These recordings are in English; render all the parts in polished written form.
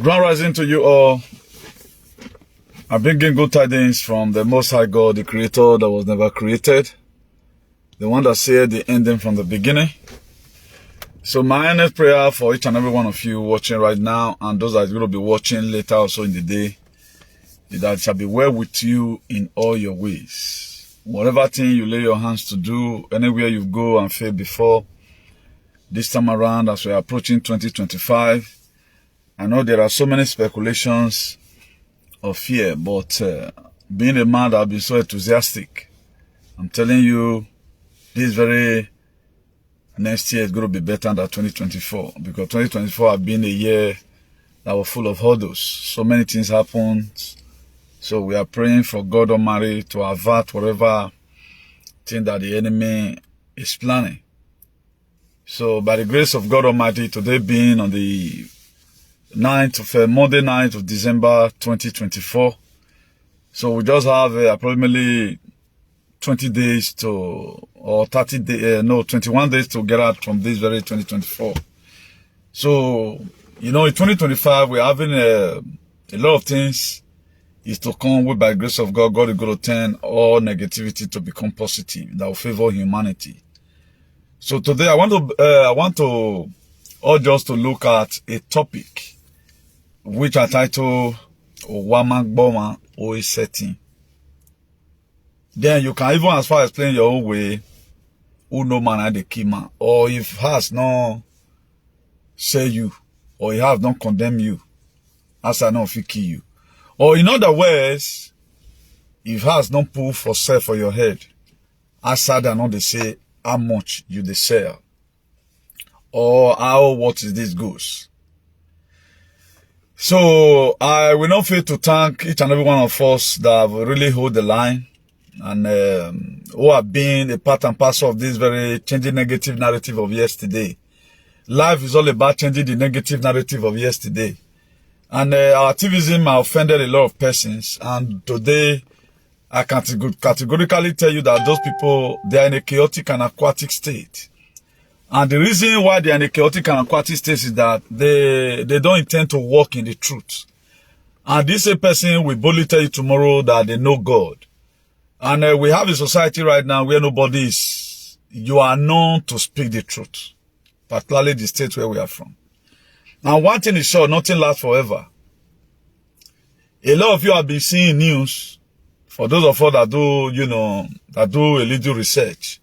Grand rising to you all. I bring in good tidings from the Most High God, the Creator that was never created, the one that said the ending from the beginning. So my earnest prayer for each and every one of you watching right now, and those that are going to be watching later also in the day, is that it shall be well with you in all your ways. Whatever thing you lay your hands to do, anywhere you go and fail before, this time around as we are approaching 2025, I know there are so many speculations of fear, but being a man that has been so enthusiastic, I'm telling you, this very next year is going to be better than 2024, because 2024 has been a year that was full of hurdles. So many things happened. So we are praying for God Almighty to avert whatever thing that the enemy is planning. So by the grace of God Almighty, today being on the Monday 9th of December 2024. So we just have approximately 20 days to, or 30 days, 21 days to get out from this very 2024. So, you know, in 2025, we're having a lot of things is to come with. By the grace of God, God is going to turn all negativity to become positive that will favor humanity. So today I want to urge us to look at a topic which I title Oheghisẹtin. Then you can even as far explain your own way, who no man are the key man, or if has not say you, or he have not condemn you, as I know if he kill you. Or in other words, if has not put for sale for your head, as I know they say how much you they sell, or how what is this goes. So I will not fail to thank each and every one of us that have really hold the line and who have been a part and parcel of this very changing negative narrative of yesterday. Life is all about changing the negative narrative of yesterday. And our activism has offended a lot of persons. And today, I can categorically tell you that those people, they are in a chaotic and aquatic state. And the reason why they are in a chaotic and aquatic state is that they don't intend to walk in the truth. And this a person will boldly tell you tomorrow that they know God. And we have a society right now where nobody is, you are known to speak the truth, particularly the state where we are from. Now, one thing is sure, nothing lasts forever. A lot of you have been seeing news. For those of us that do, you know, that do a little research,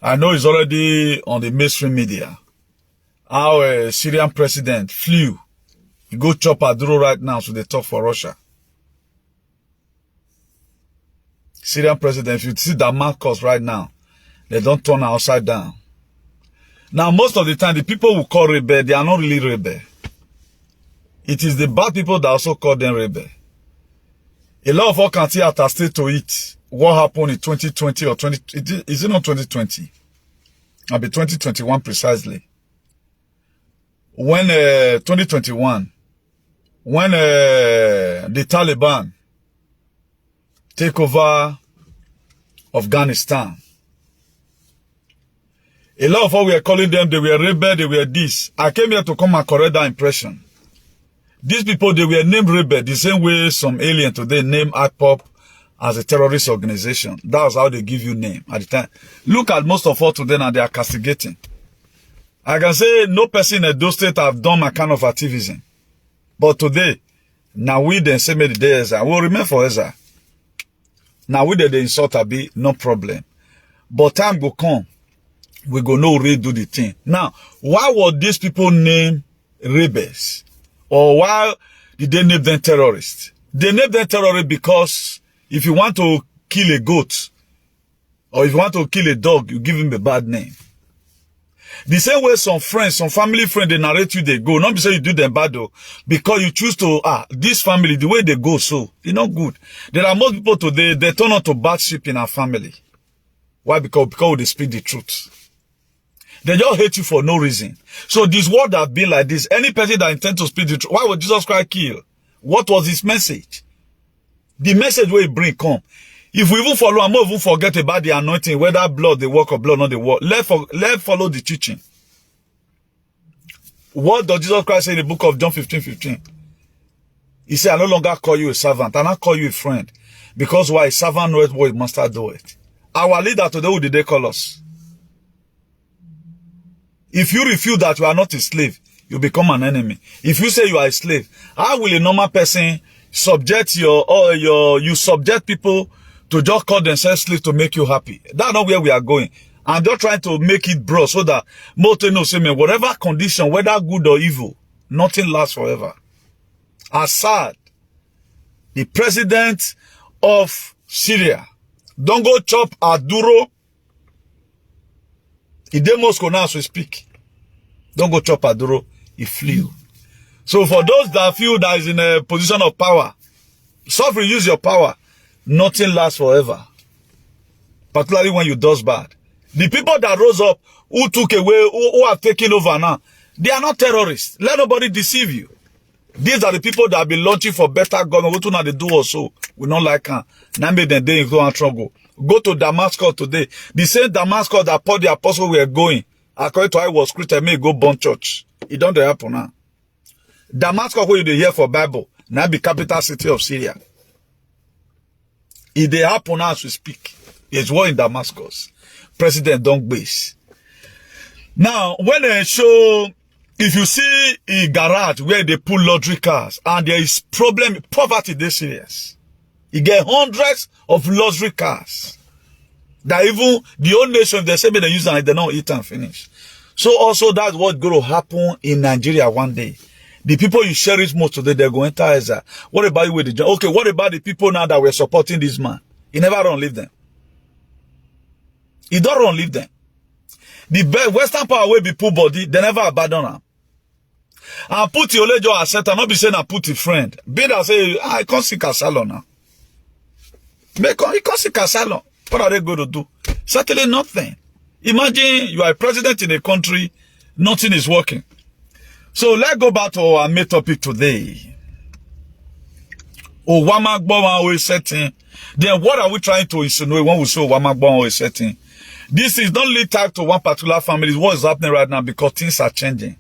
I know it's already on the mainstream media. How a Syrian president flew. He go chop Aduro right now, so they talk for Russia. Syrian president, if you see Damascus right now, they don't turn upside down. Now, most of the time, the people who call rebel, they are not really rebel. It is the bad people that also call them rebel. A lot of us can see attested to it. What happened in 2020 or 20, is it not 2020? I'll be 2021 precisely. When 2021, when the Taliban take over Afghanistan, a lot of us were calling them, they were rebel, they were this. I came here to come and correct that impression. These people, they were named rebel the same way some alien today name IPOP as a terrorist organization. That's how they give you name at the time. Look at most of us today and they are castigating. I can say no person in those states have done my kind of activism. But today, now we then say me the day Ezra. We'll remain for Ezra. Now we the insult be no problem. But time will come. We go no redo the thing. Now, why would these people name rebels? Or why did they name them terrorists? They named them terrorists because if you want to kill a goat, or if you want to kill a dog, you give him a bad name. The same way some friends, some family friends, they narrate you, they go. Not because you do them bad though, because you choose to, this family, the way they go, so, it's not good. There are most people today, they turn out to bad sheep in our family. Why? Because they speak the truth. They just hate you for no reason. So this world have been like this. Any person that intends to speak the truth, why would Jesus Christ kill? What was his message? The message where he bring come. If we even follow and even forget about the anointing, whether blood, the work of blood, not the work, let follow the teaching. What does Jesus Christ say in the book of John 15:15? He said, I no longer call you a servant, I now call you a friend. Because why? A servant knoweth what his master doeth. Our leader today, who did they call us? If you refuse that you are not a slave, you become an enemy. If you say you are a slave, how will a normal person subject you subject people to just call themselves slaves to make you happy? That's not where we are going. I'm just trying to make it broad so that Moto knows, whatever condition, whether good or evil, nothing lasts forever. Assad, the president of Syria, don't go chop Aduro. He did Moscow now as we speak. Don't go chop Aduro. He flew. So for those that feel that is in a position of power, suffering, use your power. Nothing lasts forever. Particularly when you does bad. The people that rose up, who took away, who have taken over now, they are not terrorists. Let nobody deceive you. These are the people that have been launching for better government. What do not they do also? We don't like her. Now made them day go and trouble. Go to Damascus today. The same Damascus that Paul the apostle were going. According to I was Christian, may go burn church. It don't happen now. Damascus, where you hear for Bible, now be capital city of Syria. It they happen now as we speak. It's war in Damascus. President don't base. Now, when they show, if you see a garage where they pull luxury cars and there is poverty, they serious. You get hundreds of luxury cars that even the old nation, they say they use and they don't eat and finish. So also that's what's going to happen in Nigeria one day. The people you cherish most today, they're going to enter Isaiah. What about you with the job? Okay, what about the people now that were supporting this man? He never run leave them. He don't run leave them. The Western power will be poor body, they never abandon them. And put your leg or set, not be saying I put a friend. Be that say, I can't see Casalo now. You can't see Casalo. What are they going to do? Certainly nothing. Imagine you are a president in a country, nothing is working. So let's go back to our main topic today. Oheghisẹtin. Then what are we trying to insinuate when we say Oheghisẹtin? This is not really tied to one particular family. What is happening right now because things are changing.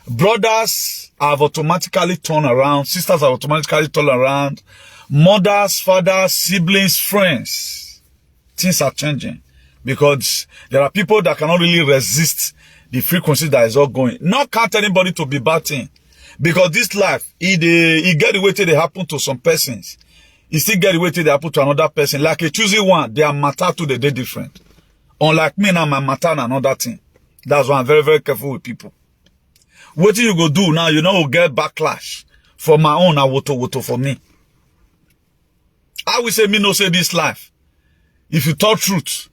Brothers have automatically turned around. Sisters have automatically turned around. Mothers, fathers, siblings, friends. Things are changing. Because there are people that cannot really resist the frequency that is all going. Not count anybody to be bad thing. Because this life, it get the way till they happen to some persons. It still get the way till they happen to another person. Like a choosy one, their matter to the day different. Unlike me now, my matter and another thing. That's why I'm very, very careful with people. What you go do now, you know, will get backlash. For my own, I woto for me. I will say, me no say this life. If you talk truth,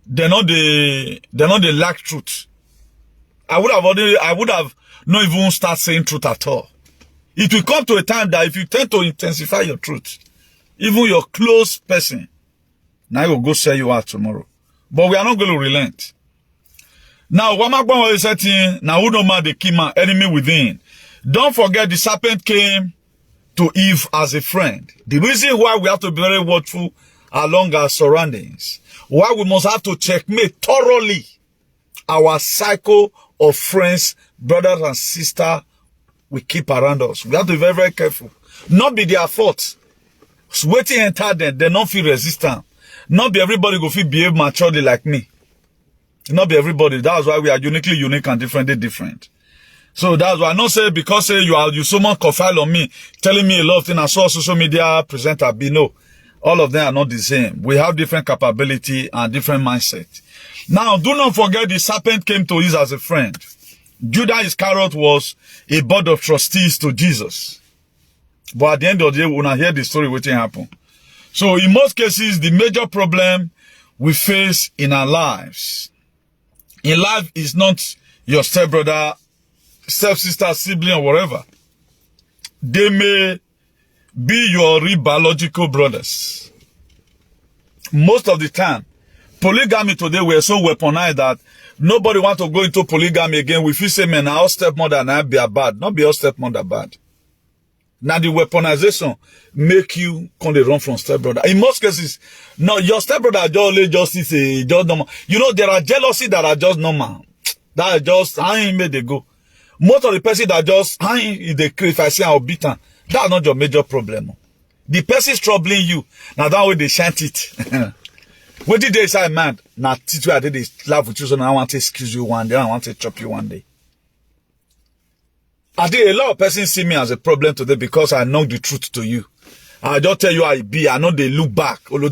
they're not the lack truth. I would have not even start saying truth at all. It will come to a time that if you tend to intensify your truth, even your close person, now I will go sell you out tomorrow. But we are not going to relent. Now, Oheghisẹtin, now who no man the kima, enemy within. Don't forget the serpent came to Eve as a friend. The reason why we have to be very watchful along our surroundings, why we must have to checkmate thoroughly our cycle of friends, brothers and sisters we keep around us. We have to be very, very careful. Not be their fault. Waiting enter them, they don't feel resistant. Not be everybody go feel behave maturely like me. Not be everybody. That's why we are uniquely unique and differently different. So that's why I not say because you so much confide on me, telling me a lot of things. I saw social media presenter be no. All of them are not the same. We have different capability and different mindset. Now, do not forget the serpent came to Eve as a friend. Judas Iscariot was a board of trustees to Jesus. But at the end of the day, we will not hear the story what happened. So in most cases, the major problem we face in our lives, in life is not your stepbrother, stepsister, sibling, or whatever. They may be your real biological brothers. Most of the time, polygamy today, we're so weaponized that nobody wants to go into polygamy again. We feel say, man, our stepmother and I be a bad. Not be our stepmother bad. Now the weaponization make you come to run from stepbrother. In most cases, no, your stepbrother just is just normal. You know, there are jealousy that are just normal. That are just, how made they go. Most of the person that just, if I say I'll beat her, That's not your major problem. The person is troubling you. Now that way they shan't it. What did they say, man? Now teacher I did this laugh with you, so now I want to excuse you one day, I want to chop you one day. I did a lot of persons see me as a problem today because I know the truth to you. I just tell you how it be. I know they look back. You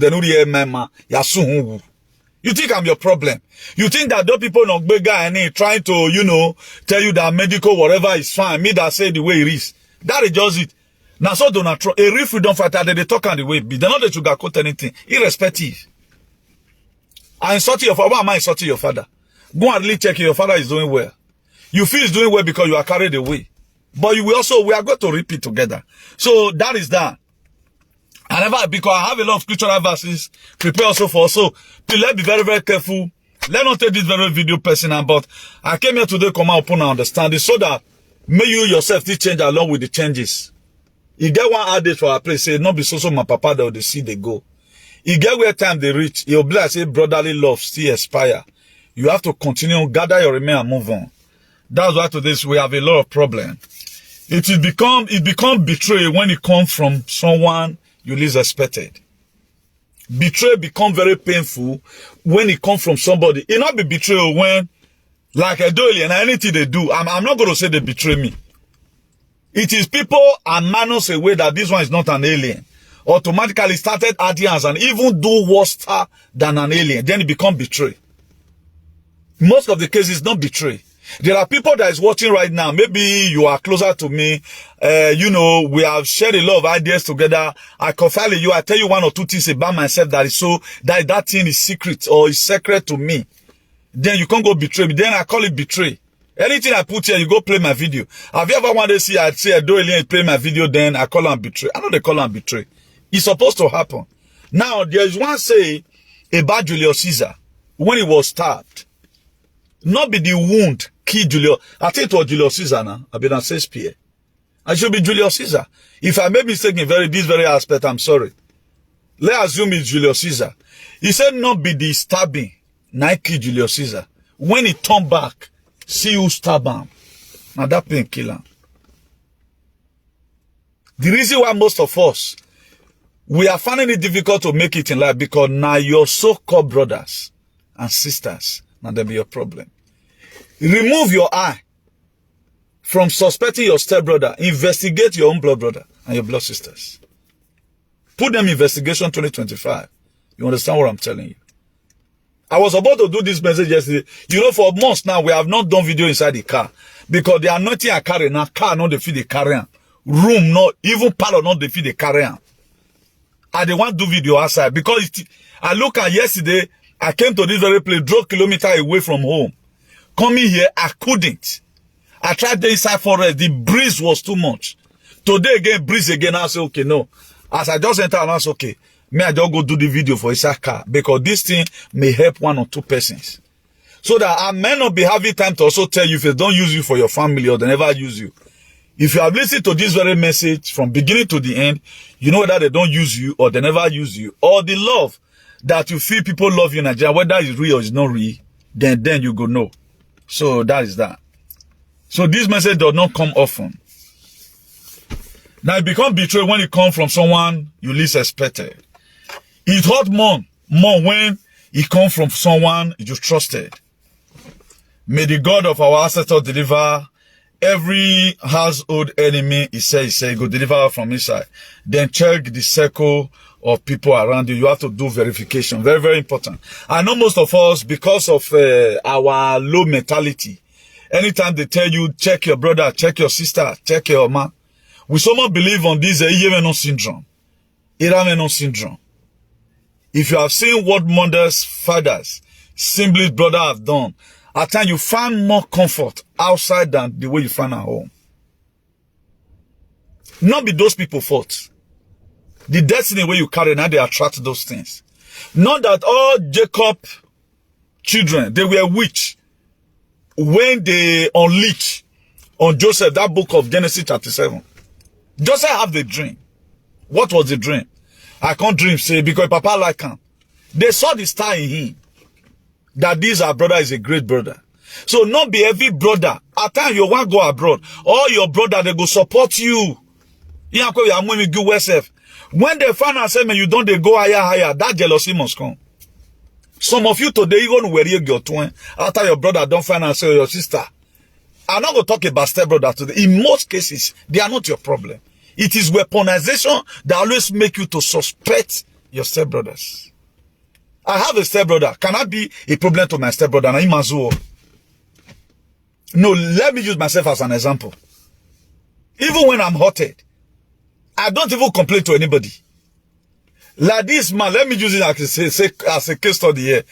think I'm your problem? You think that those people not big guy and trying to, you know, tell you that medical whatever is fine. Me that say the way it is. That is just it. Now so Donald Trump, a real freedom fighter, they talk on the way it be. They're not that you got quote anything. Irrespective. I insult your father. Why am I insulting your father? Go and really check if your father is doing well. You feel he's doing well because you are carried away. But you will also, we are going to repeat together. So that is that. Because I have a lot of scriptural verses, prepare also for, so please let's be very, very careful. Let's not take this very video personal, but I came here today to come out and understand it so that may you yourself still change along with the changes. You get one adage for our place, say, not be so my papa that they see they go. You get where time they reach, you'll be like, say, brotherly love still expire. You have to continue, gather your remain and move on. That's why today we have a lot of problem. It become betrayal when it comes from someone you least expected. Betrayal become very painful when it comes from somebody. It not be betrayal when, like a dolly and anything they do. I'm not going to say they betray me. It is people and manners away that this one is not an alien. Automatically started audience and even do worse than an alien. Then it become betray. Most of the cases not betray. There are people that is watching right now. Maybe you are closer to me. You know, we have shared a lot of ideas together. I confide in you. I tell you one or two things about myself that is so, that thing is secret or is secret to me. Then you can't go betray me. Then I call it betray. Anything I put here, you go play my video. Have you ever wanted to see, I'd say, do alien play my video, then I call and betray. I know they call and betray. It's supposed to happen. Now, there's one say about Julius Caesar when he was stabbed. Not be the wound kill Julius. I think it was Julius Caesar now. I've been on Shakespeare. I should be Julius Caesar. If I made mistake in this very aspect, I'm sorry. Let's assume it's Julius Caesar. He said not be the stabbing. Now kill Julius Caesar. When he turned back, see who stab him. Now that pain kill him. The reason why most of us, we are finding it difficult to make it in life because now your so-called brothers and sisters, now that be your problem. Remove your eye from suspecting your stepbrother. Investigate your own blood brother and your blood sisters. Put them in investigation 2025. You understand what I'm telling you? I was about to do this message yesterday. You know, for months now, we have not done video inside the car. Because the anointing I carry now, car not the feed the carrier. Room not, even parlor not the feed the carrier. I didn't want to do video outside. Because I look at yesterday, I came to this very place, drove kilometers away from home. Coming here, I couldn't. I tried the inside forest. The breeze was too much. Today again, breeze again. I said, okay, no. As I just entered, I said, okay, may I just go do the video for inside car because this thing may help one or two persons. So that I may not be having time to also tell you if they don't use you for your family or they never use you. If you have listened to this very message from beginning to the end, you know whether they don't use you or they never use you or the love that you feel people love you in Nigeria, whether it's real or it's not real, then you go know. So that is that. So this message does not come often. Now it becomes betrayal when it comes from someone you least expected. It hurt more when it comes from someone you trusted. May the God of our ancestors deliver every household enemy, he said, go deliver from inside. Then check the circle of people around you. You have to do verification. Very, very important. I know most of us, because of our low mentality, anytime they tell you, check your brother, check your sister, check your man, we so much believe on this Iyemenon syndrome. Iyemenon syndrome. If you have seen what mothers, fathers, siblings, brother have done, at times you find more comfort outside than the way you find at home. Not be those people's fault. The destiny where you carry now, they attract those things. Not that all Jacob children, they were witch when they unleashed on Joseph, that book of Genesis chapter 7. Joseph have the dream. What was the dream? I can't dream, say, because Papa like him. They saw the star in him. That this our brother is a great brother. So not be every brother. At times you want to go abroad. All your brother, they go support you. When they find out, say, man, you don't, they go higher, that jealousy must come. Some of you today, even where you your twin, after your brother don't find out, say, your sister. I'm not going to talk about stepbrother today. In most cases, they are not your problem. It is weaponization that always make you to suspect your stepbrothers. I have a stepbrother. Can I be a problem to my stepbrother? No, let me use myself as an example. Even when I'm hurted, I don't even complain to anybody. Like this man, let me use it as a case study here.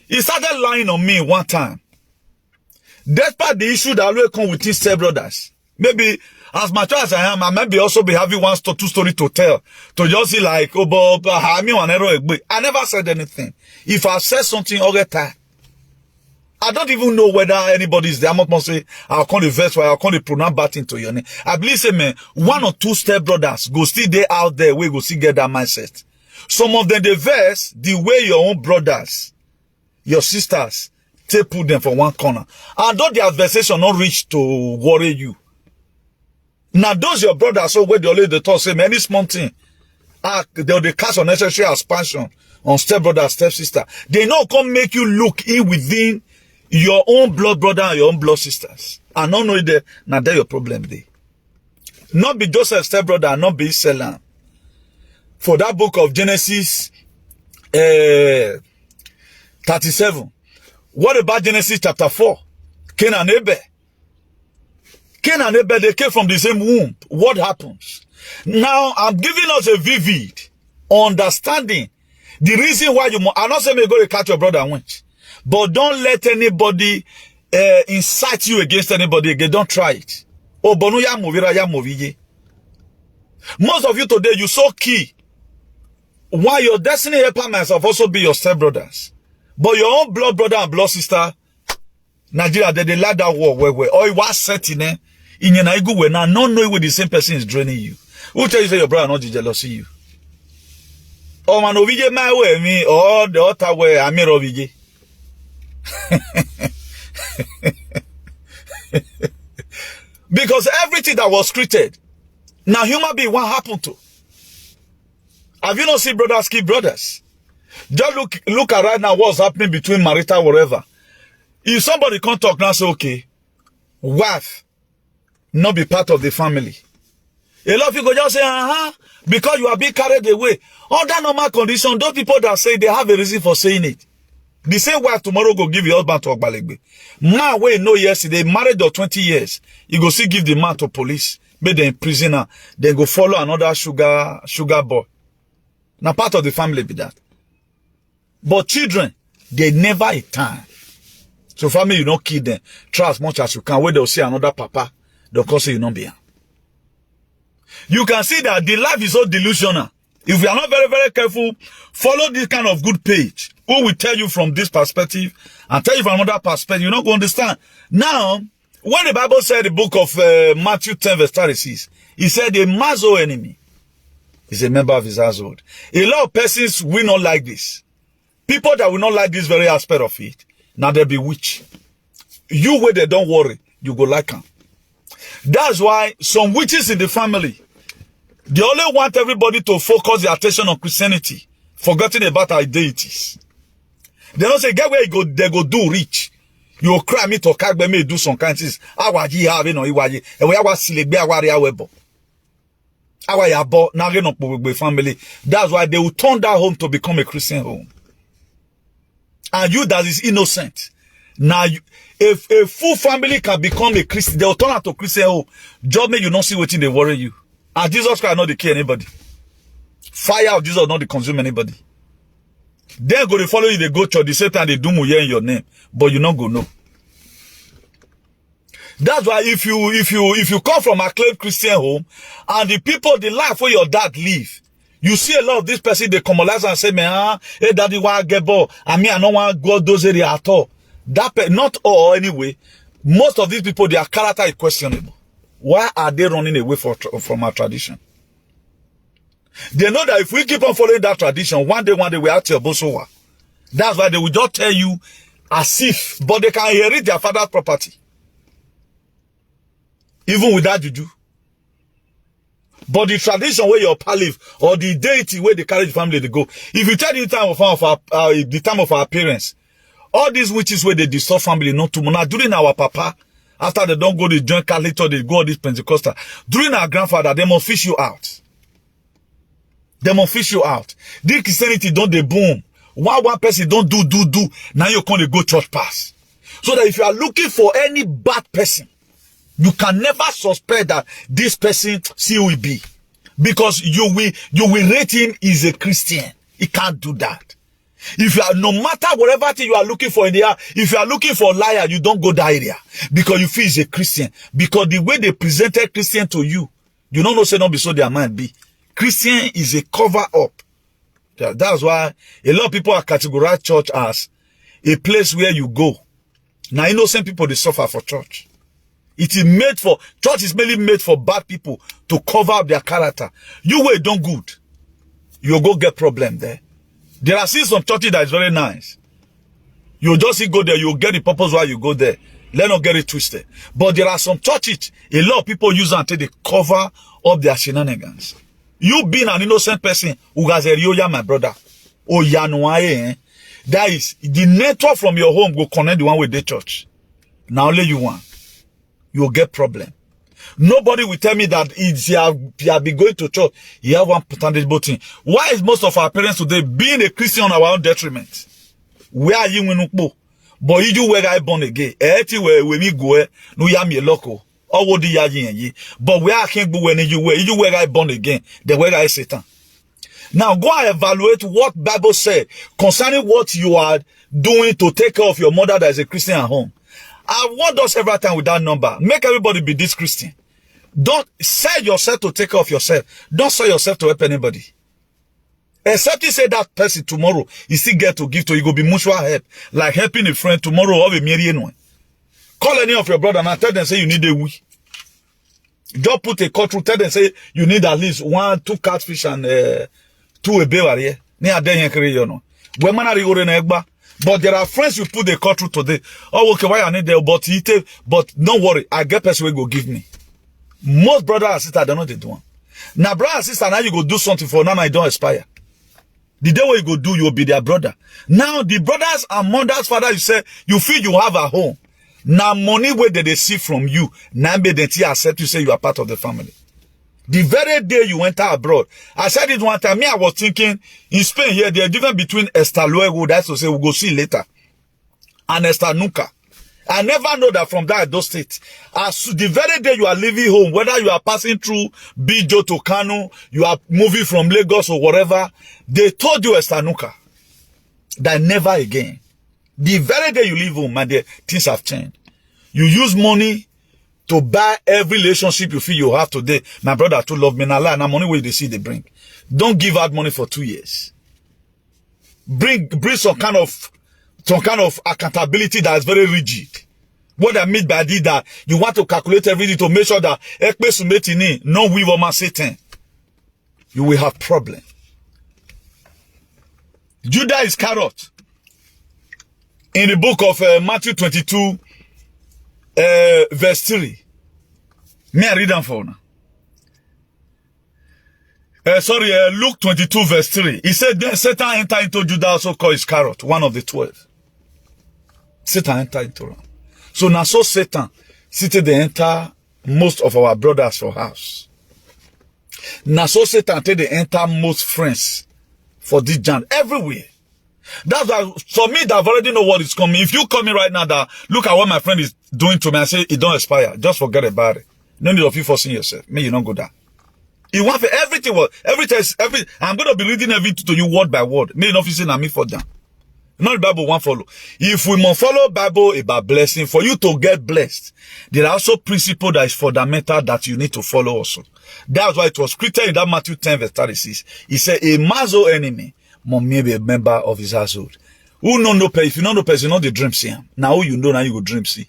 He started lying on me one time. Despite the issue that always come with his stepbrothers. Maybe as mature as I am, I might be also be having one or two stories to tell. To just see like, oh, but I never said anything. If I said something all the time, I don't even know whether anybody is there. I'm not going to say, I'll call the verse where I'll call the pronoun back into your name. I believe, say, man, one or two stepbrothers go still there out there, we go still get that mindset. Some of them, the verse, the way your own brothers, your sisters, they put them for one corner. And though the adversation not reach to worry you. Now, those your brothers, so where they always talk, say, man, any small thing, they cast unnecessary expansion on stepbrother, stepsister. They not come make you look in within your own blood brother and your own blood sisters. And not know that, now that's your problem there. Not be Joseph stepbrother and not be Selam. For that book of Genesis 37. What about Genesis chapter 4? Cain and Abel. Cain and Abel, they came from the same womb. What happens? Now, I'm giving us a vivid understanding. The reason why I'm not saying you're going to catch your brother and went. But don't let anybody incite you against anybody again. Don't try it. Oh, most of you today, you so key. Why your destiny helper might also be your stepbrothers. But your own blood brother and blood sister, Nigeria, they like that war where or it was setting in your good way now, not knowing where the same person is draining you. Who tell you say your brother not jealousy you? Oh man, Ovije my way, me, or the other way, I'm here Ovije. Because everything that was created, now human being, what happened to? Have you not seen brothers keep brothers? Just look at right now what's happening between marital whatever. If somebody can't talk now, say, okay, wife, not be part of the family. A lot of people just say, because you are being carried away. Under normal condition, those people that say they have a reason for saying it. The same wife tomorrow go give your husband to Ogbalegbe. Man, we know yesterday, married for 20 years, you go see give the man to police, make them prisoner, then go follow another sugar boy. Now part of the family be that. But children, they never a time. So family, you don't kill them. Try as much as you can. Where they'll see another papa, they'll call say you not be. You can see that the life is so delusional. If you are not very, very careful, follow this kind of good page. Who will tell you from this perspective and tell you from another perspective. You're not going to understand. Now, when the Bible said the book of Matthew 10 verse 36, he said a mazo enemy is a member of his household. A lot of persons will not like this. People that will not like this very aspect of it, now they'll be witch. You where they don't worry, you go like them. That's why some witches in the family, they only want everybody to focus their attention on Christianity, forgetting about our deities. They don't say, get where you go, they go do rich. You cry me to kagbe me do some kind of things. Awaji have no iwaji. And we awa silegbe awari awebo. Awa yabo na ge no po family. That's why they will turn that home to become a Christian home. And you that is innocent. Now, if a full family can become a Christian, they will turn out to Christian home. Just make you not see what they worry you. And Jesus Christ not the kill anybody. Fire of Jesus not the consume anybody. Then go to follow you, they go to the same time they do muye in your name, but you not go know. That's why if you come from a acclaimed Christian home and the people, the life where your dad live, you see a lot of this person they commonize and say, man, hey daddy, why get ball? I mean, I don't want to go those areas at all. That not all anyway. Most of these people, their character is questionable. Why are they running away from our tradition? They know that if we keep on following that tradition, one day we have to bosowa. That's why they will just tell you as if, but they can inherit their father's property. Even without juju. But the tradition where your pa live, or the deity where they carry the family they go. If you tell the time of our parents, all these witches where they disturb family not to now during our papa, after they don't go to join Catholic or they go this Pentecostal, during our grandfather, they must fish you out. They must fish you out. The Christianity don't they boom. One person don't do. Now you can't go church pass. So that if you are looking for any bad person, you can never suspect that this person will be, because you will rate him as a Christian. He can't do that. If you are, no matter whatever thing you are looking for in the air, if you are looking for a liar, you don't go that area because you feel he's a Christian. Because the way they presented Christian to you, you don't know say not be so their mind be. Christian is a cover up. That's why a lot of people are categorized church as a place where you go. Now innocent people they suffer for church. It is made for, church is mainly made for bad people to cover up their character. You were done good, you'll go get problem there. There are still some churches that is very nice. You just go there, you'll get the purpose why you go there. Let not get it twisted. But there are some churches, a lot of people use until they cover up their shenanigans. You being an innocent person who has a rioya, my brother, or yanuaye, that is, the network from your home will connect the one with the church. Now only you want. You'll get problem. Nobody will tell me that if you have been going to church, you have one tangible thing. Why is most of our parents today being a Christian on our own detriment? Where are you when you but you where I born again? Where me go no ya me local. Or what ya ye? But where I can't go when you where I born again, the where I Satan. Now go and evaluate what Bible said concerning what you are doing to take care of your mother that is a Christian at home. I want us every time with that number. Make everybody be this Christian. Don't sell yourself to take care of yourself. Don't sell yourself to help anybody. Except you say that person tomorrow, you still get to give to you, go be mutual help. Like helping a friend tomorrow or a marry anyone. Call any of your brother and tell them say you need a wee. Just put a call through, tell them say you need at least 1, 2 catfish and 2 a bear here. But there are friends you put the call through today. Oh, okay, why I need that? But don't worry, I get person will go give me. Most brothers and sisters, they know they do one. Now, brother and sister, now you go do something for now, I don't expire. The day when you go do, you will be their brother. Now, the brothers and mothers, father, you say, you feel you have a home. Now, money where they see from you, now they accept you say you are part of the family. The very day you enter abroad, I said it one time, I was thinking, in Spain here, there's a difference between Esther Luego, that's to say, we'll go see later, and Esther Nuka. I never know that from that those states. As the very day you are leaving home, whether you are passing through Bijo to Kano, you are moving from Lagos or whatever, they told you Esther Nuka that never again. The very day you leave home, my dear, things have changed. You use money to buy every relationship you feel you have today. My brother too love me, now money where they see they bring. Don't give out money for 2 years. Bring some kind of accountability that is very rigid. What I mean by that, you want to calculate everything to make sure that no we Satan. You will have problem. Judah Iscariot in the book of Matthew 22, verse 3. May I read them for now? Luke 22, verse 3. He said, then Satan entered into Judah, also called Iscariot, one of the 12. Satan entered into him. So now so Satan seated the enter most of our brothers for house. Now so Satan take the enter most friends for this jam everywhere. That's why, for me, that I've already know what is coming. If you call me right now that, look at what my friend is doing to me, I say, it don't expire. Just forget about it. No need of you forcing yourself. Me, you don't go down. You want for everything, I'm going to be reading everything to you word by word. Me, not facing me for down. Not the Bible won't follow. If we must follow Bible about blessing, for you to get blessed, there are also principles that is fundamental that you need to follow also. That's why it was written in that Matthew 10 verse 36. He said, a man's own enemy must be a member of his household. Who know no person? If you know no person, you know the dream see him. Now who you know, now you go dream see.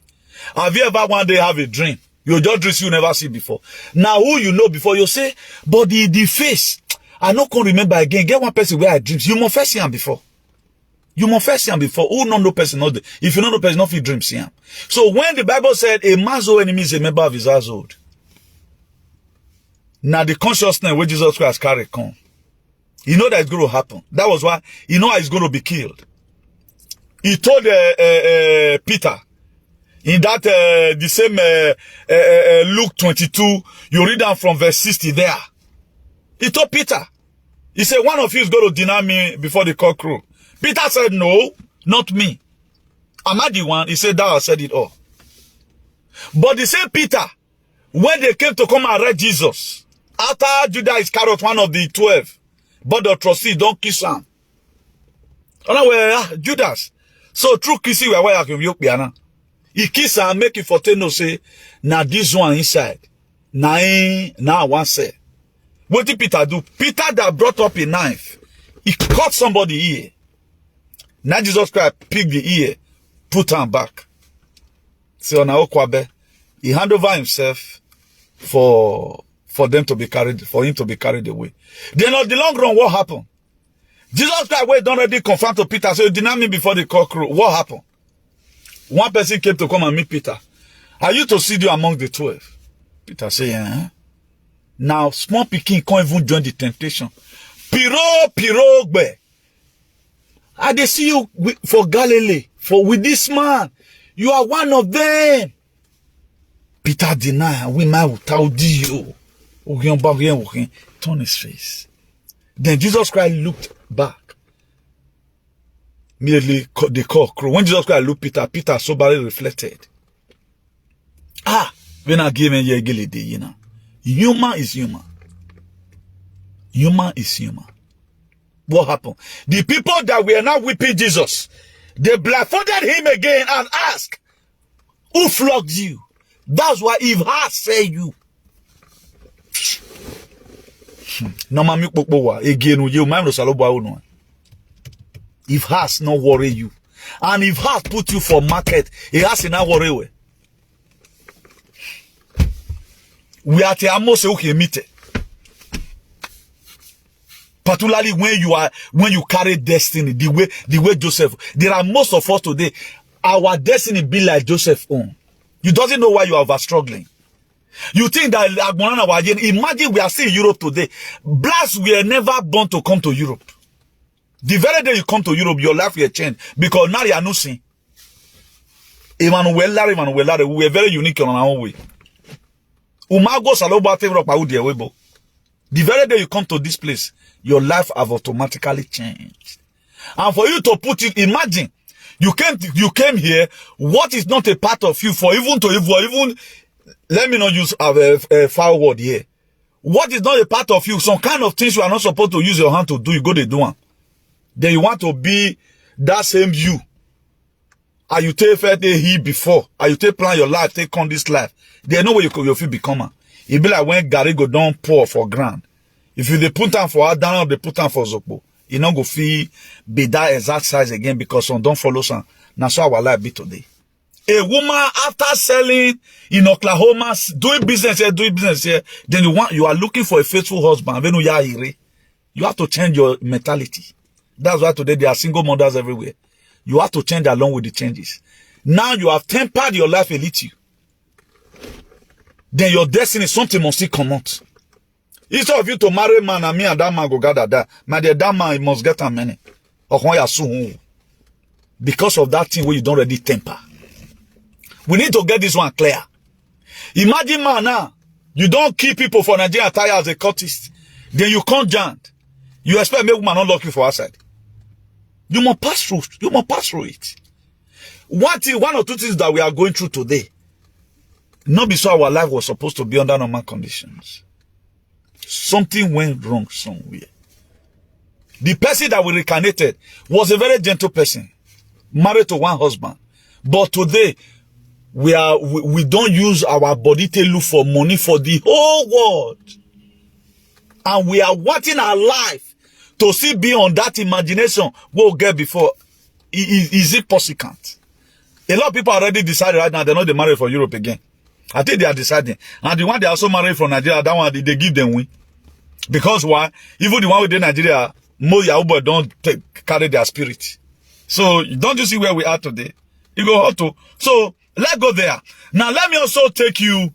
Have you ever one day have a dream? You just dream see you never see before. Now who you know before, you say, but the face, I not can remember again. Get one person where I dreams. You must first see him before. You must first see him before. Who know no person, not the, if you know no person, not feel dream see him. So when the Bible said a man's own enemy is a member of his household, Now the consciousness where Jesus Christ carry come. You know that it's going to happen. That was why you know he's going to be killed. He told Peter in that the same Luke 22, you read down from verse 60 there. He told Peter, he said, one of you is going to deny me before the cock crow. Peter said, no, not me. Am I the one? He said, thou hast said it all. But the same Peter, when they came to come and arrest Jesus, after Judas Iscariot, one of the 12, but the trustee don't kiss him. Judas. So true kissing where I can yoke piano. He kiss and make it for no say, now this one inside. Now one say. What did Peter do? Peter that brought up a knife, he cut somebody's ear. Now Jesus Christ picked the ear, put him back. So now he hand over himself for them to be carried, for him to be carried away. Then on the long run, what happened? Jesus Christ wait already confront to Peter, so you deny me before the cock crow. What happened? One person came to come and meet Peter. Are you to see you among the 12? Peter said, yeah. Now, small pikin can't even join the temptation. Piro, I dey see you for Galilee, for with this man. You are one of them. Peter denied, we might without you. Turn his face. Then Jesus Christ looked back. Immediately the cock crow. When Jesus Christ looked Peter, Peter soberly reflected. When I give him you know. Human is human. Human is human. What happened? The people that were now whipping Jesus, they blindfolded him again and asked, who flogged you? That's why if I say you. If has not worry you, and if has put you for market, it has not worry we. We are the amos okay meet. Particularly when you carry destiny, the way Joseph. There are most of us today, our destiny be like Joseph's own. You doesn't know why you are struggling. You think that imagine we are still in Europe today. Blacks were never born to come to Europe. The very day you come to Europe, your life will change because now you are not seeing. Emmanuel, we were very unique on our own way. The very day you come to this place, your life have automatically changed. And for you to put it, imagine you came here. What is not a part of you for even let me not use a foul word here. What is not a part of you? Some kind of things you are not supposed to use your hand to do. You go to do one. Then you want to be that same you. Are you take he before? Are you take plan your life? Take on this life. There's no way you feel become. It be like when Gary go down pour for ground. If you they put down for her down, they put down for Zopo. You not go feel be that exact size again because some don't follow some. That's how our life be today. A woman after selling in Oklahoma, doing business here, then you are looking for a faithful husband. You have to change your mentality. That's why today there are single mothers everywhere. You have to change along with the changes. Now you have tempered your life a little. Then your destiny, something must still come out. Instead of you to marry a man and me and that man go gather that, my dear, that man must get a money. Because of that thing where you don't already temper. We need to get this one clear. Imagine man now, you don't keep people for Nigeria attire as a cultist. Then you can't join. You expect me woman not lucky for outside. You must pass through. You must pass through it. One or two things that we are going through today. Not be so our life was supposed to be under normal conditions. Something went wrong somewhere. The person that we reincarnated was a very gentle person, married to one husband. But today, we don't use our body to look for money for the whole world. And we are wanting our life to see beyond that imagination we'll get before. Is it possible? A lot of people already decided right now they're not married for Europe again. I think they are deciding. And the one they also married from Nigeria, that one, they give them win. Because why? Even the one within Nigeria, most Yahoo don't carry their spirit. So, don't you see where we are today? You go hard to. So, let's go there. Now, let me also take you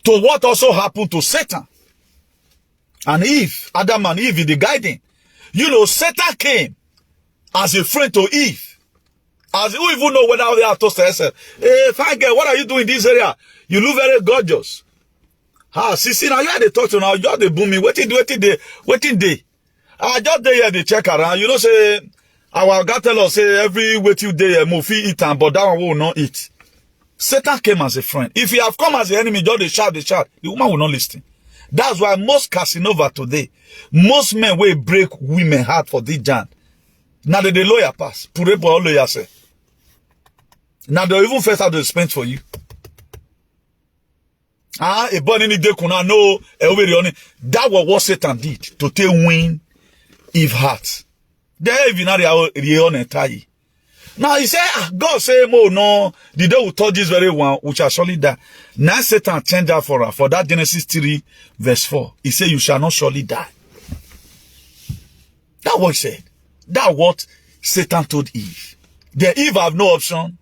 to what also happened to Satan. And Eve, Adam and Eve, the guiding. You know, Satan came as a friend to Eve. As who even know whether they are toast to herself. Hey, fine girl, what are you doing in this area? You look very gorgeous. See, now you had to talk to now, you had to boom me. Waiting day. I just day here, they check around. You know, say, our God tell us, say, every waiting day, move eat, but that one will not eat. Satan came as a friend. If he have come as an enemy, just they shout. The woman will not listen. That's why most Casanova today, most men will break women heart for this giant. Now the lawyer pass. Pure for all lawyer say. Now they even first have to spend for you. A burning day kuna no that was what Satan did to take win Eve heart. There even now now he said, God say, no, the day we taught this very one, which are surely die. Now Satan changed that for her, for that Genesis 3, verse 4. He said, you shall not surely die. That's what he said. That's what Satan told Eve. The Eve have no option.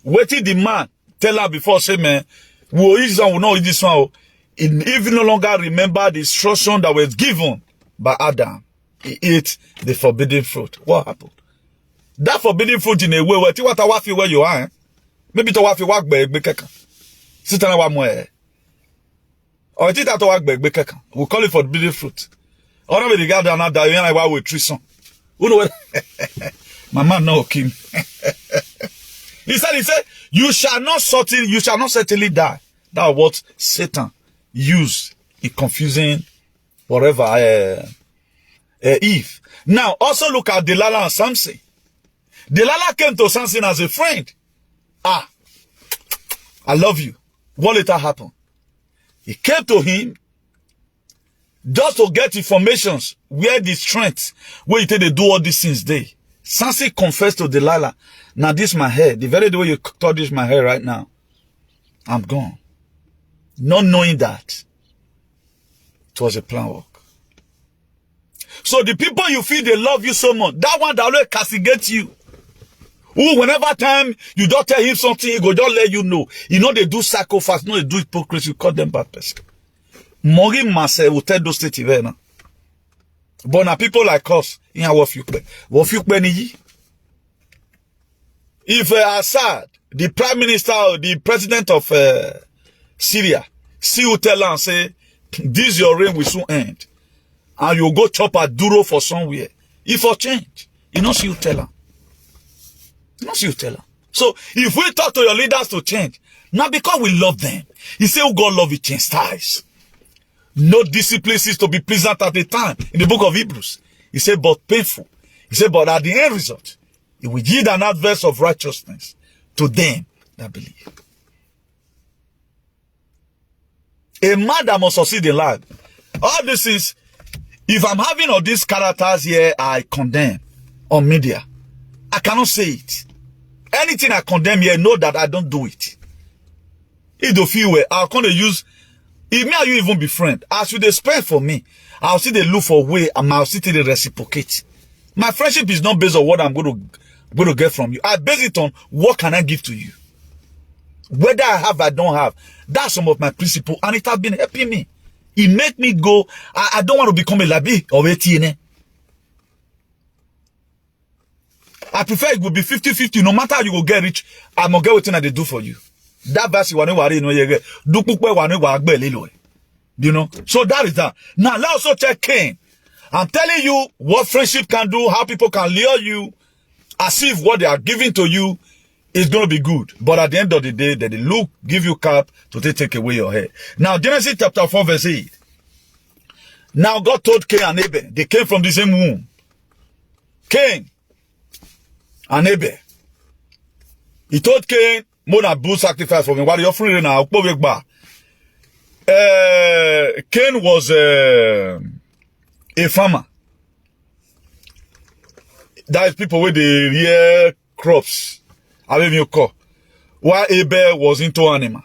Waiting the man, tell her before, say, man, we'll eat this one, we'll not eat this one. Eve no longer remember the instruction that was given by Adam. He ate the forbidden fruit. What happened? That forbidden fruit in a way where what I feel where you are, maybe to wafi work by keka. Sitana wa mo or it that work by keka. We call it forbidden fruit. Or not the guy that die when I wa with treason. Who know my man no king. He said, you shall not certainly die. That's what Satan used in confusing whatever Eve. Now also look at Delilah and Samson. Delilah came to Samson as a friend. I love you. What later happened? He came to him just to get informations where the strength, where you take to do all these things there. Samson confessed to Delilah, now this my hair, the very way you thought this my hair right now, I'm gone. Not knowing that it was a plan work. So the people you feel they love you so much, that one that always castigate you. Who, whenever time you don't tell him something, he go just let you know. You know they do sacrifice, you know they do hypocrisy, you call them bad person. Mori Mase will tell those things now. But now people like us, what you pay. If Assad, the prime minister or the president of Syria, see you tell and say, this your reign will soon end. And you go chop a duro for somewhere. If for change, you know see you tell her. Not you tell her. So if we talk to your leaders to change, not because we love them. He said, oh God love you, change styles. No discipline is to be pleasant at the time. In the book of Hebrews, he said, but painful. He said, but at the end result, it will yield an adverse of righteousness to them that believe. A man that must succeed in life. All this is, if I'm having all these characters here, I condemn on media. I cannot say it. Anything I condemn here, know that I don't do it. If the feel where I'll come to use, if me and you even be friend, as you they spend for me, I'll see they look for way and I'll see they reciprocate. My friendship is not based on what I'm going to get from you. I base it on what can I give to you. Whether I have, I don't have. That's some of my principles, and it has been helping me. It make me go. I don't want to become a labi or a TNA. I prefer it would be 50-50. No matter how you will get rich, I'm gonna get what they do for you. That verse you want to know you know. So that is that. Now let's also check Cain. I'm telling you what friendship can do, how people can lure you, as if what they are giving to you is going to be good. But at the end of the day, they look, give you cap to take away your hair. Now Genesis chapter 4 verse 8. Now God told Cain and Abel, they came from the same womb. Cain and Abel. He told Cain, more than bull sacrifice for me. What are you offering now? Cain was a farmer. That is people with the rear crops. I mean you call. While Abel was into animal.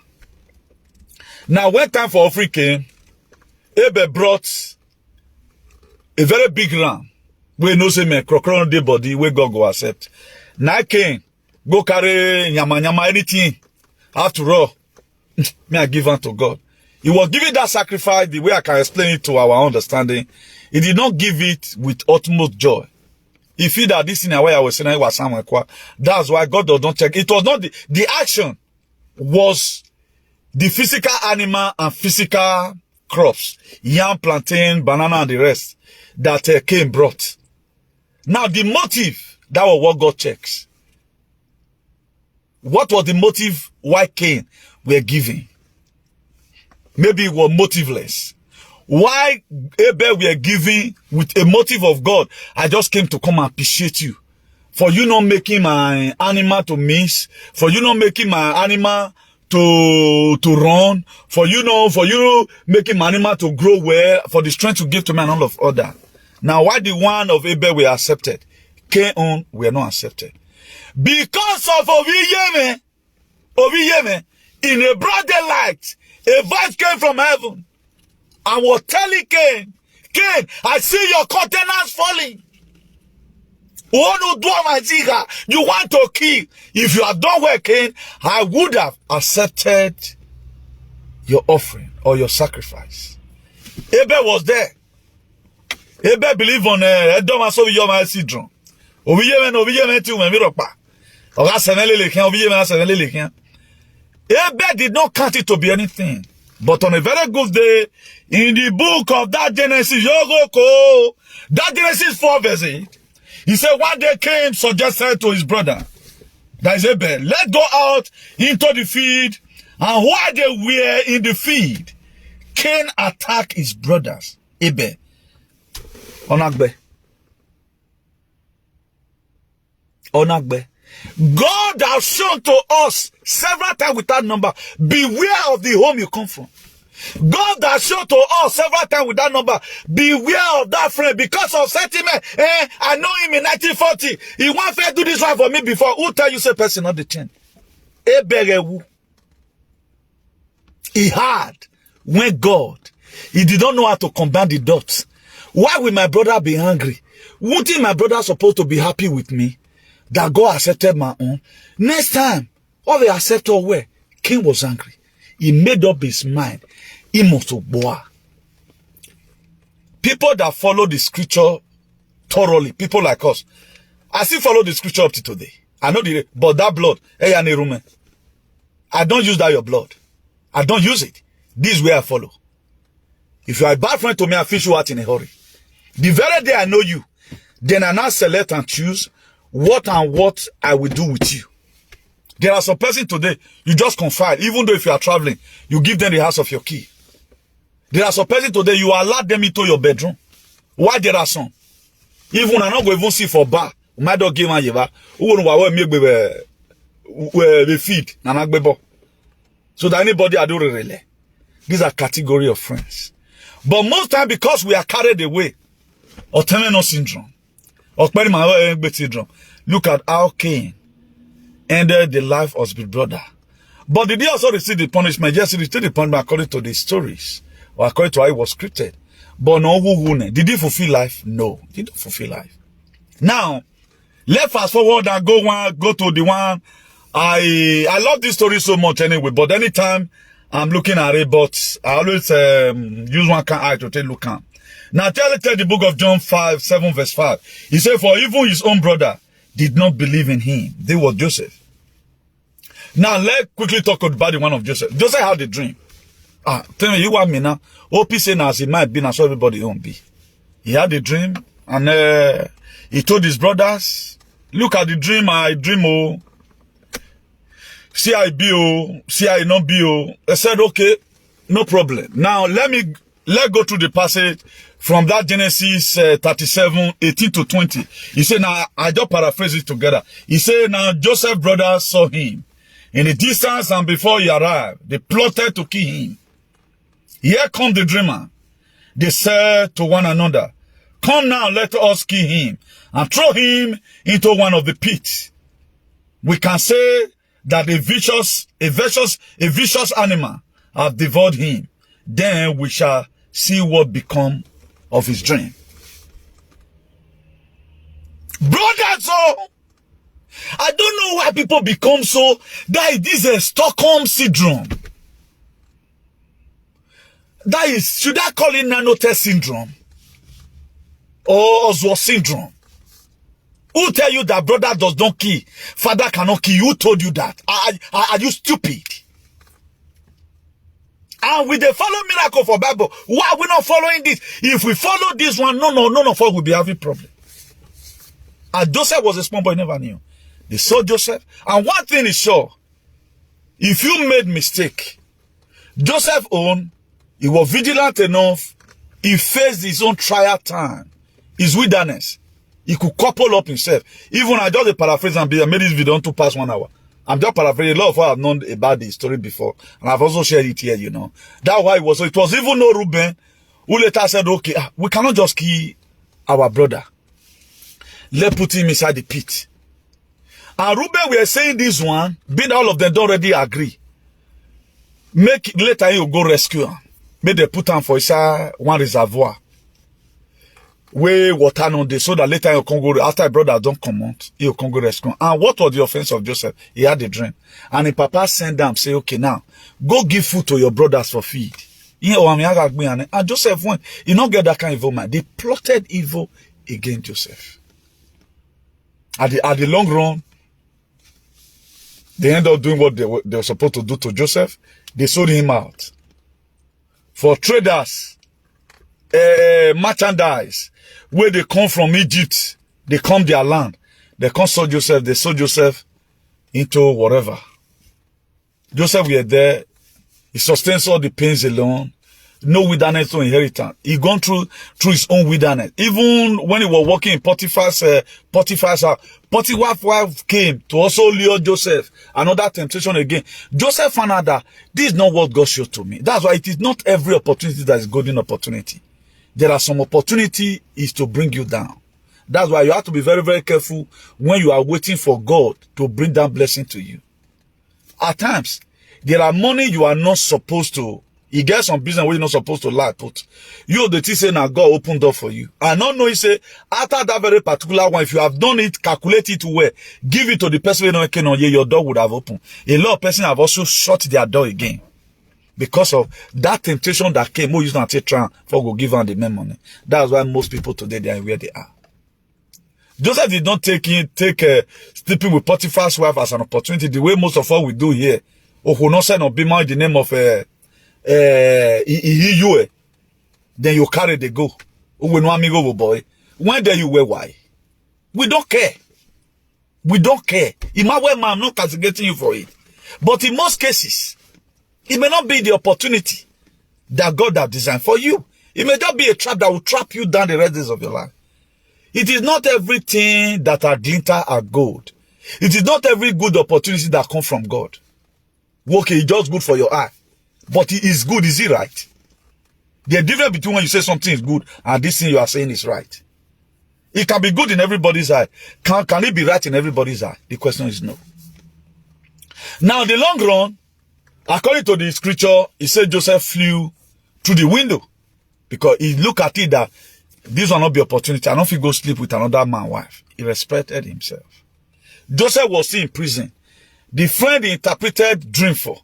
Now when time for offering came, Abel brought a very big ram. We know say me crocodile the body where God go accept. Now Cain go carry nyama anything. After all, me I give unto God. He was giving that sacrifice the way I can explain it to our understanding. He did not give it with utmost joy. He feel that this in a way I was saying was somewhere. That's why God does not check. It was not the action was the physical animal and physical crops, yam, plantain, banana, and the rest that Cain brought. Now the motive, that was what God checks. What was the motive why Cain were giving? Maybe it was motiveless. Why Abel were giving with a motive of God? I just came to come and appreciate you. For you not making my animal to miss. For you not making my animal to run. For you making my animal to grow well. For the strength to give to me and all of other. Now why the one of Abel were accepted? Cain were not accepted. Because of Oheghisẹtin, in a broad daylight, a voice came from heaven and was telling Cain, Cain, I see your countenance falling. You want to kill. If you had done well, Cain, I would have accepted your offering or your sacrifice. Abel was there. Abel believed on syndrome. Abel did not count it to be anything. But on a very good day, in the book of that Genesis, that Genesis 4 verse 8, he said one day Cain suggested to his brother, that is Abel, let's go out into the field. And while they were in the field, Cain attacked his brothers, Abel. Onagbe. God has shown to us several times without number, beware of the home you come from. God has shown to us several times with that number, beware of that friend because of sentiment. I know him in 1940. He won't fair do this one for me before. Who tell you say person not the change? He had when God, he did not know how to combine the dots. Why will my brother be angry? Wouldn't my brother supposed to be happy with me? That God accepted my own. Next time, all they accept or where? Cain was angry. He made up his mind. He must bow. People that follow the scripture thoroughly, people like us, I still follow the scripture up to today. I know the, but that blood, I don't use that your blood. I don't use it. This is where I follow. If you are a bad friend to me, I fish you out in a hurry. The very day I know you, then I now select and choose what I will do with you. There are some person today, you just confide, even though if you are traveling, you give them the house of your key. There are some person today, you allow them into your bedroom. Why there are some? Even I not go even see for bar. My dog give man yeba. Who make we feed. So that anybody I do relay. These are category of friends. But most time because we are carried away, or terminal syndrome, or syndrome. Look at how Cain ended the life of his brother. But did he also receive the punishment? Yes, he received the punishment according to the stories, or according to how it was scripted. But no, did he fulfill life? No, he didn't fulfill life. Now, let's fast forward and go to the one. I love this story so much anyway, but anytime I'm looking at it, but I always use one eye to take a look at. Now tell the book of John 7 verse 5. He said, for even his own brother did not believe in him. They were Joseph. Now let's quickly talk about the one of Joseph. Joseph had a dream. Tell me, you want me now? OP saying as it might be, now so everybody won't be. He had a dream and he told his brothers, look at the dream, I dream, oh. See I be, oh. See I not be, oh. They said, okay, no problem. Now let's go through the passage from that Genesis 37, 18 to 20. He said, now, I just paraphrase it together. He said, now Joseph's brothers saw him in the distance, and before he arrived, they plotted to kill him. Here comes the dreamer. They said to one another, come now, let us kill him and throw him into one of the pits. We can say that a vicious animal have devoured him. Then we shall see what become of his dream. Brothers, I don't know why people become so, that it is a Stockholm syndrome. That is, should I call it nanotest syndrome? Or Oswald syndrome? Who tell you that brother does not kill, father cannot kill you? Who told you that? Are you stupid? And with the follow miracle for Bible, why are we not following this? If we follow this one, none of us will be having problem. And Joseph was a small boy, never knew. They saw Joseph. And one thing is sure, if you made mistake, Joseph he was vigilant enough, he faced his own trial time, his wilderness. He could couple up himself. Even I just paraphrase and I made this video to pass 1 hour. I'm just paraphrasing. A lot of us have known about the story before. And I've also shared it here, you know. That's why it was even no Reuben who later said, okay, we cannot just kill our brother. Let's put him inside the pit. And Reuben, we are saying this one, being all of them don't already agree. Later you go rescue him. Make they put him for inside one reservoir. Where water no dey, so that later you can go, after brother don't come out, you can go rescue. And what was the offense of Joseph? He had a dream. And his papa sent them, say, okay, now, go give food to your brothers for feed. And Joseph went. You don't get that kind of evil man. They plotted evil against Joseph. At the long run, they end up doing what they were supposed to do to Joseph. They sold him out. For traders, merchandise, where they come from Egypt, they come their land. They come sold Joseph, they sold Joseph into whatever. Joseph were there, he sustains all the pains alone, no wilderness, no inheritance. He gone through his own wilderness. Even when he was working in Potiphar's house, Potiphar's wife came to also lure Joseph. Another temptation again. Joseph found out that this is not what God showed to me. That's why it is not every opportunity that is golden opportunity. There are some opportunity is to bring you down. That's why you have to be very, very careful when you are waiting for God to bring down blessing to you. At times, there are money you are not supposed to. You get some business where you're not supposed to lie, put. You the thing say now God open door for you. I don't know, he say, after that very particular one, if you have done it, calculate it well, give it to the person who don't know, your door would have opened. A lot of person have also shut their door again. Because of that temptation that came, who used to try for go give them the main money. That's why most people today, they are where they are. Joseph did not take sleeping with Potiphar's wife as an opportunity, the way most of us we do here. Or who not send or be in the name of then you carry the go. We no amigo boy. When there you wear why? We don't care. We don't care. In my way, I'm not castigating you for it. But in most cases, it may not be the opportunity that God has designed for you. It may just be a trap that will trap you down the rest of your life. It is not everything that are glitter are gold. It is not every good opportunity that comes from God. Okay, it's just good for your eye. But it is good, is it right? The difference between when you say something is good and this thing you are saying is right. It can be good in everybody's eye. Can it be right in everybody's eye? The question is no. Now, in the long run, according to the scripture, it said Joseph flew through the window because he looked at it that this will not be opportunity. I don't feel go sleep with another man's wife. He respected himself. Joseph was still in prison. The friend he interpreted dream for.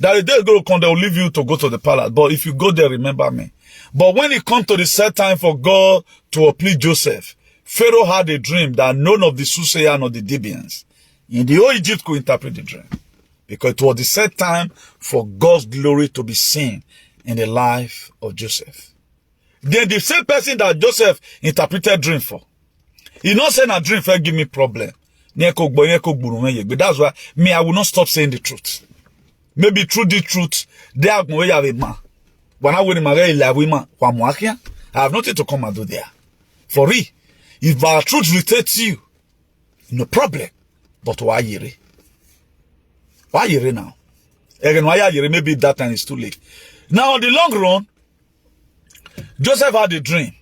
That the day go come, they will leave you to go to the palace. But if you go there, remember me. But when it comes to the set time for God to uplift Joseph, Pharaoh had a dream that none of the soothsayers nor the Gideons in the whole Egypt could interpret the dream. Because it was the set time for God's glory to be seen in the life of Joseph. Then the same person that Joseph interpreted dream for, he not saying a dream for give me problem. But that's why me, I will not stop saying the truth. Maybe through the truth, they are going to have a man. When I will marry a woman, I have nothing to come and do there. For real, if our truth irritates you, no problem. But why you? Why you now? Again, why you? Maybe that time is too late. Now, on the long run, Joseph had a dream.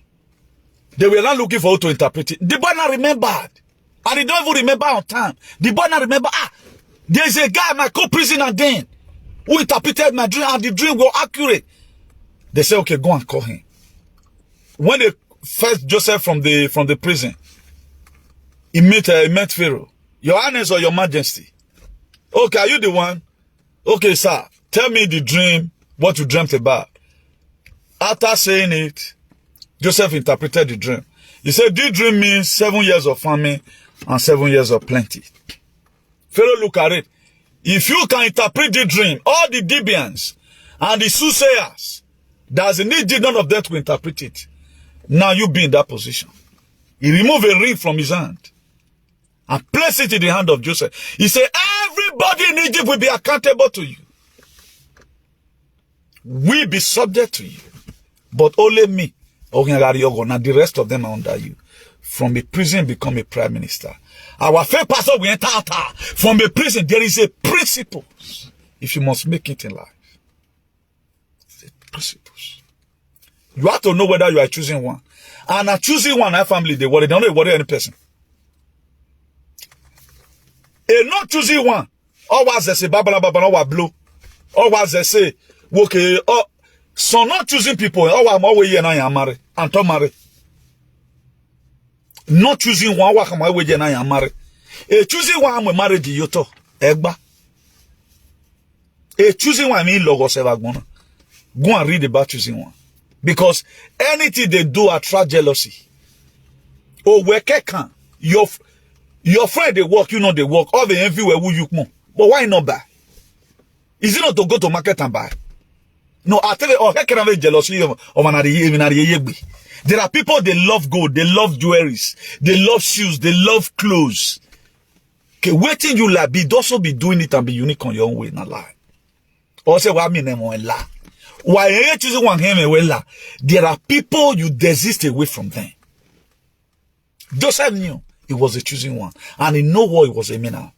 They were not looking for who to interpret it. The boy not remembered. And he don't even remember on time. The boy not remember, there's a guy, my co-prisoner then, who interpreted my dream, and the dream was accurate. They say, okay, go and call him. When they fetched Joseph from the prison, he met Pharaoh. Your Highness or Your Majesty. Okay, are you the one? Okay, sir. Tell me the dream, what you dreamt about. After saying it, Joseph interpreted the dream. He said, this dream means 7 years of famine and 7 years of plenty. Pharaoh, look at it. If you can interpret the dream, all the Gideons and the soothsayers, there's a need none of them to interpret it. Now you be in that position. He removed a ring from his hand and placed it in the hand of Joseph. He said, everybody in Egypt will be accountable to you. Will be subject to you. But only me, now the rest of them are under you. From a prison, become a prime minister. Our faith pastor will enter out. From a prison, there is a principle. If you must make it in life. The principles. You have to know whether you are choosing one. And choosing one, our family, they worry. They don't worry any person. A not choosing one. Always they say, babala, blue. Always they say, okay, so not choosing people. I'm always here now, I'm married. And to marry. Not choosing one, I'm always here now, I'm married. A choosing one, I'm married to Yoto. Egba. A choosing one, I mean, logos ever gonna. Go and read about choosing one. Because anything they do attract jealousy. Oh, where can your friend they work, you know they work. All the envy where you more. But why not buy? Is it not to go to market and buy? No, I tell you, oh, how can I have jealousy of there are people they love gold, they love jewelries, they love shoes, they love clothes. Okay, waiting you like be also be doing it and be unique on your own way, not lie. Also, what I mean, lie. Why you choosing one him there are people you desist away from them. Joseph knew he was a choosing one, and he know what he was aiming at.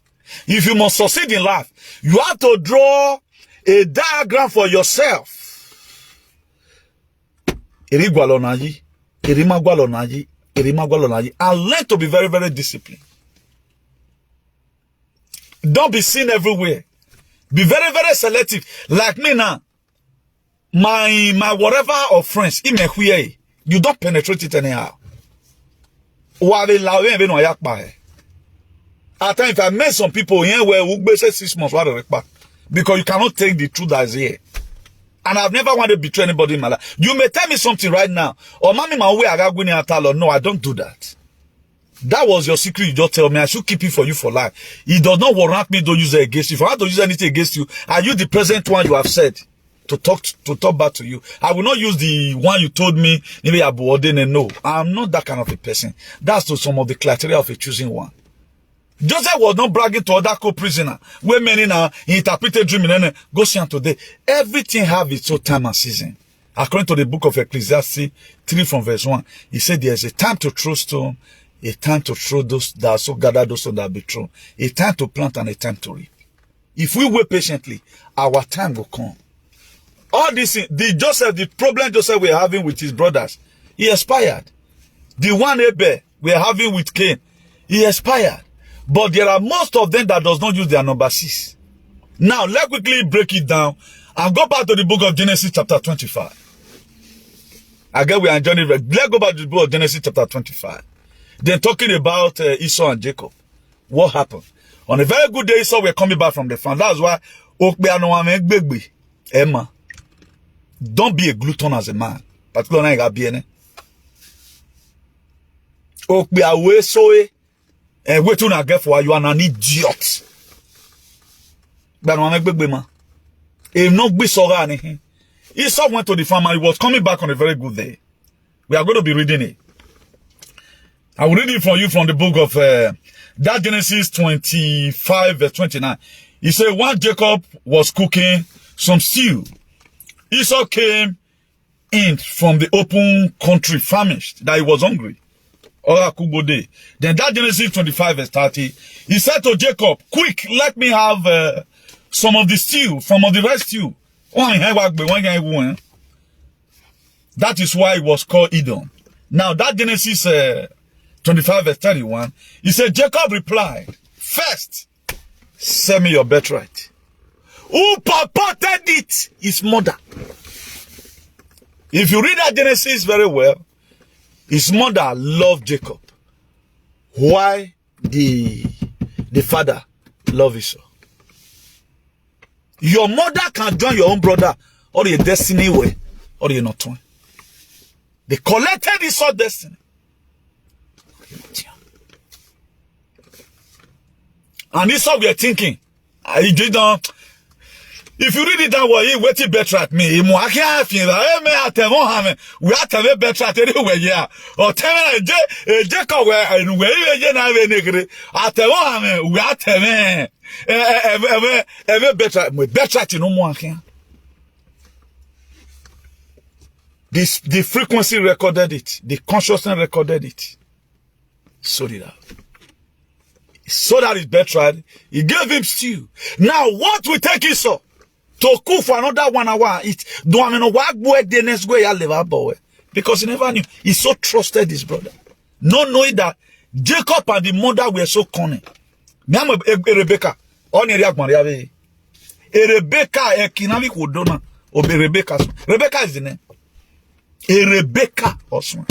If you must succeed in life, you have to draw a diagram for yourself. And learn to be very, very disciplined. Don't be seen everywhere. Be very, very selective. Like me now. My whatever of friends, you don't penetrate it anyhow. At times, if I met some people here where we say 6 months, because you cannot take the truth as here. And I've never wanted to betray anybody in my life. You may tell me something right now, or mommy, my way I got going at all. No, I don't do that. That was your secret. You just tell me I should keep it for you for life. It does not warrant me to use it against you. If I have to use anything against you, are you the present one you have said? To talk back to you. I will not use the one you told me, maybe Abu Odin, no. I'm not that kind of a person. That's to some of the criteria of a choosing one. Joseph was not bragging to other co-prisoner. Where many now interpreted dream and go see him today. Everything have its own time and season. According to the book of Ecclesiastes 3 from verse 1, he said there's a time to throw stone, a time to throw those that also gather those that be thrown, a time to plant and a time to reap. If we wait patiently, our time will come. All this, the problem Joseph we're having with his brothers, he expired. The one Abel we're having with Cain, he expired. But there are most of them that does not use their number 6. Now, let's quickly break it down and go back to the book of Genesis chapter 25. Again, we are enjoying it. Let's go back to the book of Genesis chapter 25. Then talking about Esau and Jacob. What happened? On a very good day, Esau were coming back from the farm. That's why Emma. Don't be a glutton as a man. Particularly in Gabiene. And wait till I get for you are an idiot. But no make big man. If not be so anything. Esau went to the farm and he was coming back on a very good day. We are going to be reading it. I will read it for you from the book of that Genesis 25 verse 29. He said, while Jacob was cooking some stew, Esau came in from the open country famished, that he was hungry. Then that Genesis 25 verse 30, he said to Jacob, quick, let me have some of the stew, some of the rest stew. That is why it was called Edom. Now that Genesis 25 verse 31, he said, Jacob replied, first, send me your birthright. Who purported it? His mother. If you read that Genesis very well, his mother loved Jacob. Why the father loved Esau? Your mother can join your own brother or your destiny way or you're not one. They collected Esau's destiny. And Esau were thinking, if you read it that way, he waited better at me. We are better at anywhere, yeah. Or tell me, Jacob, we better at no more. The frequency recorded it, the consciousness recorded it. Sort it out. So that is betrayed. He gave him stew. Now, what will take Esau to cook for another 1 hour? Because he never knew. He so trusted his brother. Not knowing that Jacob and the mother were so cunning. Rebecca. Rebecca is the name. Rebecca also.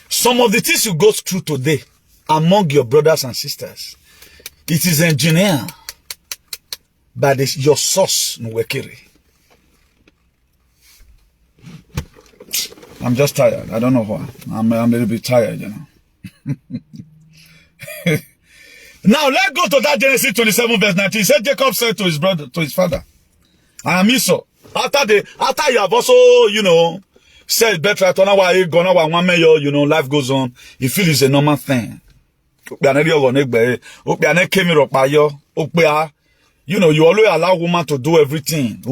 Some of the things you go through today among your brothers and sisters, it is engineered by your source. I'm just tired. I don't know why. I'm a little bit tired, you know. Now let's go to that Genesis 27 verse 19. He said, Jacob said to his brother, to his father, I am Esau. After you have also, you know, said better, you know, life goes on. You feel it's a normal thing. You know, you always allow woman to do everything.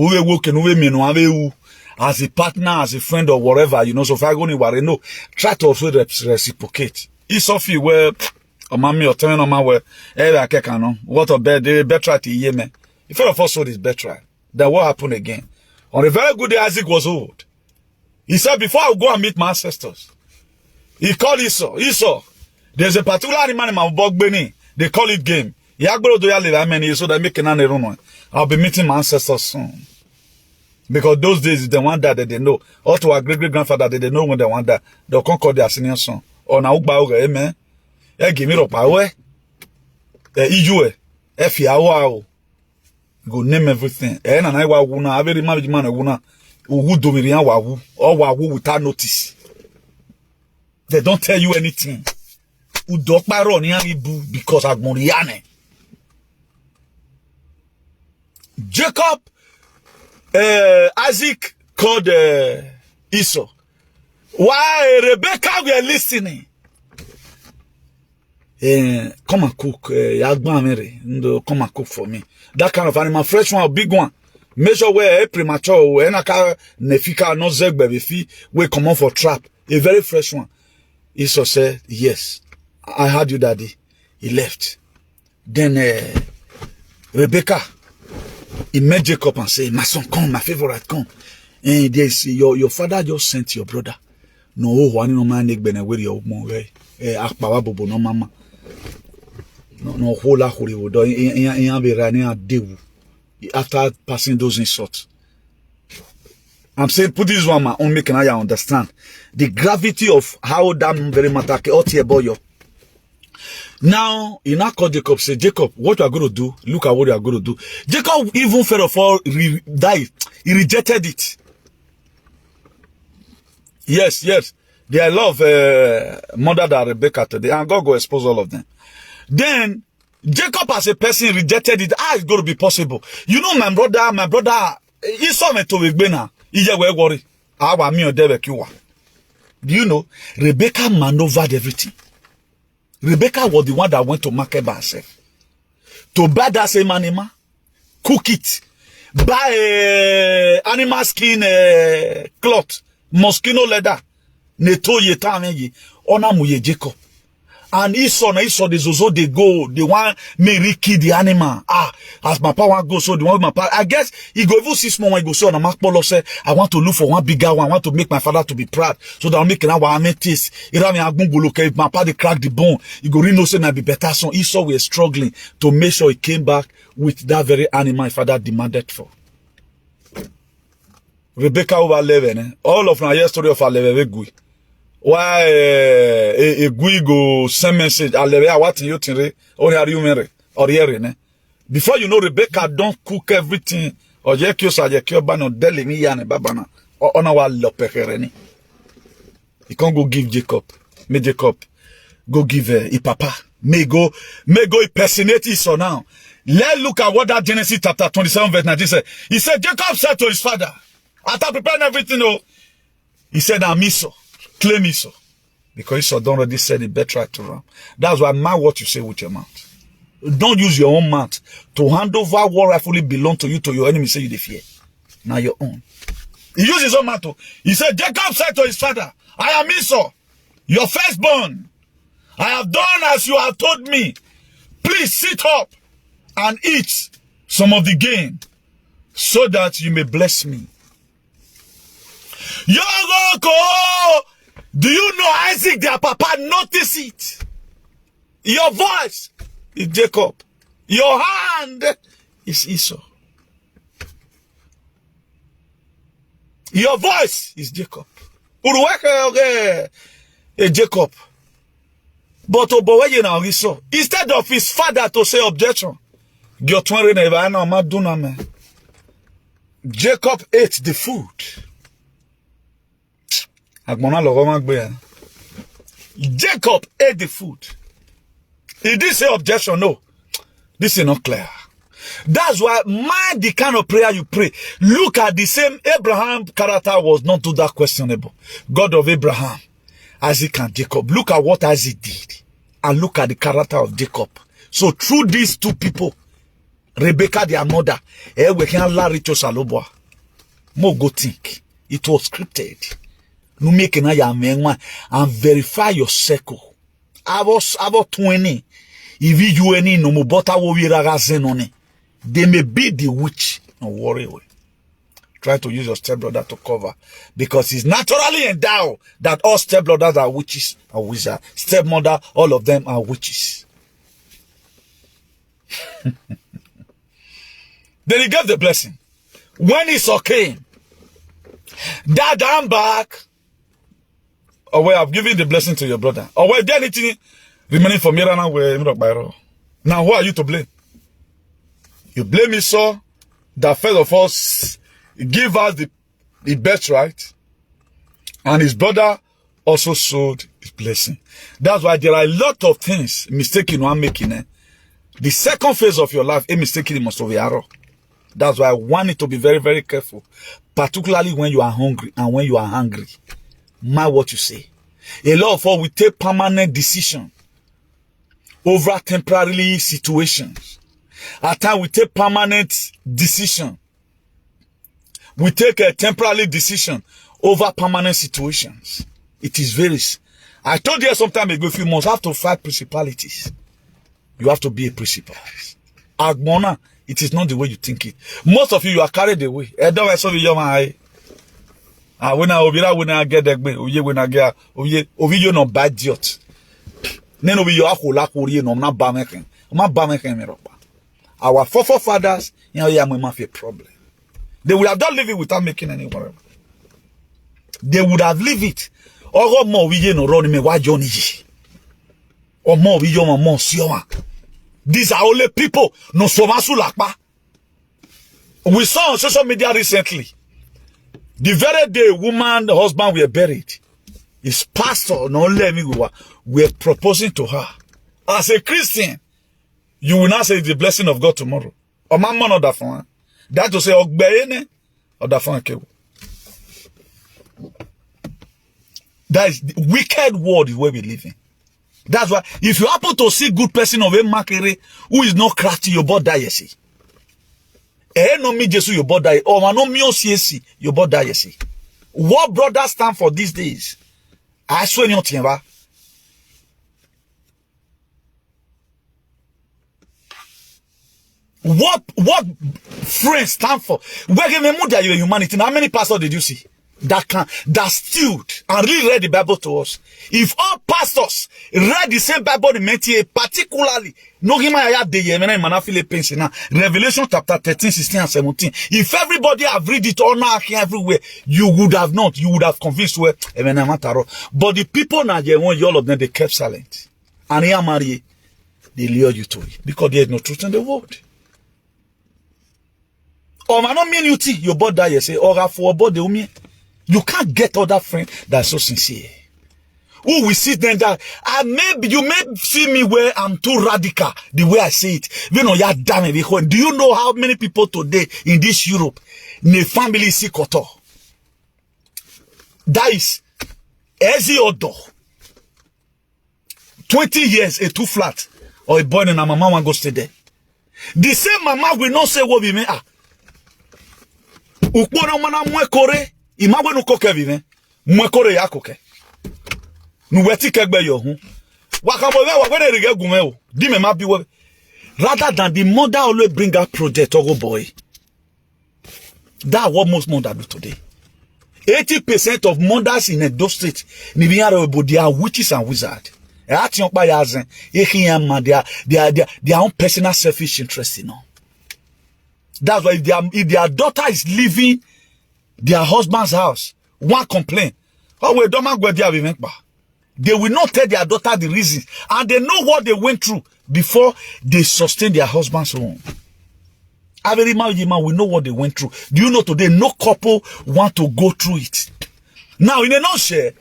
As a partner, as a friend or whatever, you know, so if I go anywhere, no, try to also reciprocate. Esau feel where, or mommy or telling on my way, what a bad day, better to Yemen. If all of us saw this better, then what happened again? On a very good day, Isaac was old. He said, before I go and meet my ancestors, he called Esau. Esau, there's a particular animal in my bog Benny. They call it game. So they make an I'll be meeting my ancestors soon. Because those days, the one that they know, or to our great-great-grandfather, they know when they want that, they'll conquer their senior son. Or now, amen. Give me up away. Go name everything. And I wa very married man who do me or without notice. They don't tell you anything. Because Agmoriane. Jacob, Isaac called Esau. Why Rebecca were listening? Come and cook. Come and cook for me. That kind of animal, fresh one, big one. Measure where premature, when I can nefika no zeg baby we come on for trap. A very fresh one. Esau said, yes, I heard you, daddy. He left. Then Rebecca, he met Jacob and said, my son, come, my favorite, come. And there's your father just sent your brother. No, one no man where your mom bobo no mama. No hola hori would be running after passing those insults. I'm saying put this one my own making I understand the gravity of how that very matter boy. Now he now called Jacob, say, Jacob, what you are going to do? Look at what you are going to do. Jacob even first of all died. He rejected it. Yes. They love mother that Rebecca today, and God will expose all of them. Then Jacob as a person rejected it. It's going to be possible. You know, my brother, he saw me to Wigbena. He just worry. Do you know, Rebecca maneuvered everything. Rebecca was the one that went to market by herself. To buy that same animal, cook it, buy animal skin cloth, mosquito leather, neto yeta mengi, ona muye Jacob. And Esau, the Zozo, they go, they want me kill the animal. As my power goes, so the one my power. I guess he go even 6 months, he go so on a Mark Polo say, I want to look for one bigger one. I want to make my father to be proud. So that I'll make an amethyst. If my father crack the bone, he go really know say be better. So Esau were struggling to make sure he came back with that very animal my father demanded for. Rebecca over 11, all of our story of 11 why a go send message alebe what you tire only are you mere or here ne Before you know, Rebecca don't cook everything. Or deli mi ya ne babana. Or ona wa lopekereni. He can't go give Jacob. Me Jacob. Go give papa. May go impersonate Esau now. Let's look at what that Genesis chapter 27 verse 19 said. He said, Jacob said to his father, after preparing everything, he said, I'm Esau. Claim Esau. Because Esau don't already said the betrayal to him. That's why mind what you say with your mouth. Don't use your own mouth to hand over what rightfully belongs to you to your enemy. Say you the fear. Now your own. He used his own mouth. He said, Jacob said to his father, I am Esau, your firstborn. I have done as you have told me. Please sit up and eat some of the gain so that you may bless me. Yogoko! Do you know Isaac, their papa, notice it? Your voice is Jacob. Your hand is Esau. Your voice is Jacob. Jacob. But Esau, instead of his father to say objection, Jacob ate the food. Jacob ate the food. He didn't say objection. No, this is not clear. That's why mind the kind of prayer you pray. Look at the same Abraham character was not too that questionable. God of Abraham, Isaac and Jacob. Look at what Isaac did. And look at the character of Jacob. So through these two people, Rebecca their mother, we can learn to Saloboa. More go think. It was scripted. No make and verify your circle. I was 20. If you any no more butter will be ragazenone. They may be the witch. Don't worry. Try to use your stepbrother to cover. Because it's naturally endowed that all stepbrothers are witches and wizards. Stepmother, all of them are witches. Then he gave the blessing. When Esau came, Dad, I'm back. Or where I've given the blessing to your brother. Or where there anything remaining for me right now, now who are you to blame? You blame Esau that first of all give us the birthright, and his brother also sold his blessing. That's why there are a lot of things mistaken one making. The second phase of your life, a mistake must be error. That's why I want you to be very, very careful, particularly when you are hungry and when you are hungry. Mind what you say. A lot of us we take permanent decision over temporary situations. At times we take permanent decision. We take a temporary decision over permanent situations. It is very. I told you some time ago, if you must have to fight principalities, you have to be a principal. Agmona, it is not the way you think it. Most of you are carried away. When I get that, when I get, you no bad idiot. Then you are no not bamaking. Our forefathers, you know, yeah, we have a problem. They would have done living without making any worry. They would have lived it. Or more we no run me why Johnny. Or more we more sioma. These are only people no somasu lakpa. We saw on social media recently. The very day woman, the husband were buried, his pastor, no let me were proposing to her. As a Christian, you will not say the blessing of God tomorrow. Or my man or that one. That to say Ogbeene or that one. That is the wicked world is where we live in. That's why if you happen to see good person of a market who is not crafty, your body die, you see. No me Jesus your body or no me OCSC your body die, you see. What brothers stand for these days? I swear you know. What friends stand for? Where give me your humanity? How many pastors did you see that stewed and really read the Bible to us? If all pastors read the same Bible, particularly Revelation chapter 13, 16, and 17. If everybody have read it all now everywhere, you would have not. You would have convinced where. But the people now, all of them, they kept silent. And they lure you to it because there is no truth in the word. Or man not mean you tea, your body you say, or for a body me. You can't get other friend that's so sincere. Who will sit there that you may see me where I'm too radical the way I say it. You know, you're damn it. Do you know how many people today in this Europe, the family see koto? That is easy or door. 20 years, a two flat, or a boy and a mama want go stay there. The same mama will not say what we may. Ukpona mana mwe kore, imagwe nu koke vive, mwe kore ya koke. Nu weti kegbe yo hu. Wakambo we wakwe rige gume o. Di me mabi we. Rather than the mother always bring that project ogo boy. That's what most mothers do today. 80% of mothers in Edo State, they are witches and wizards. Their own personal selfish interest, you know. That's why if their daughter is leaving their husband's house, one complaint. Oh, we don't go there. They will not tell their daughter the reasons, and they know what they went through before they sustain their husband's home. Every man will know what they went through. Do you know today no couple want to go through it? Now, in a nutshell,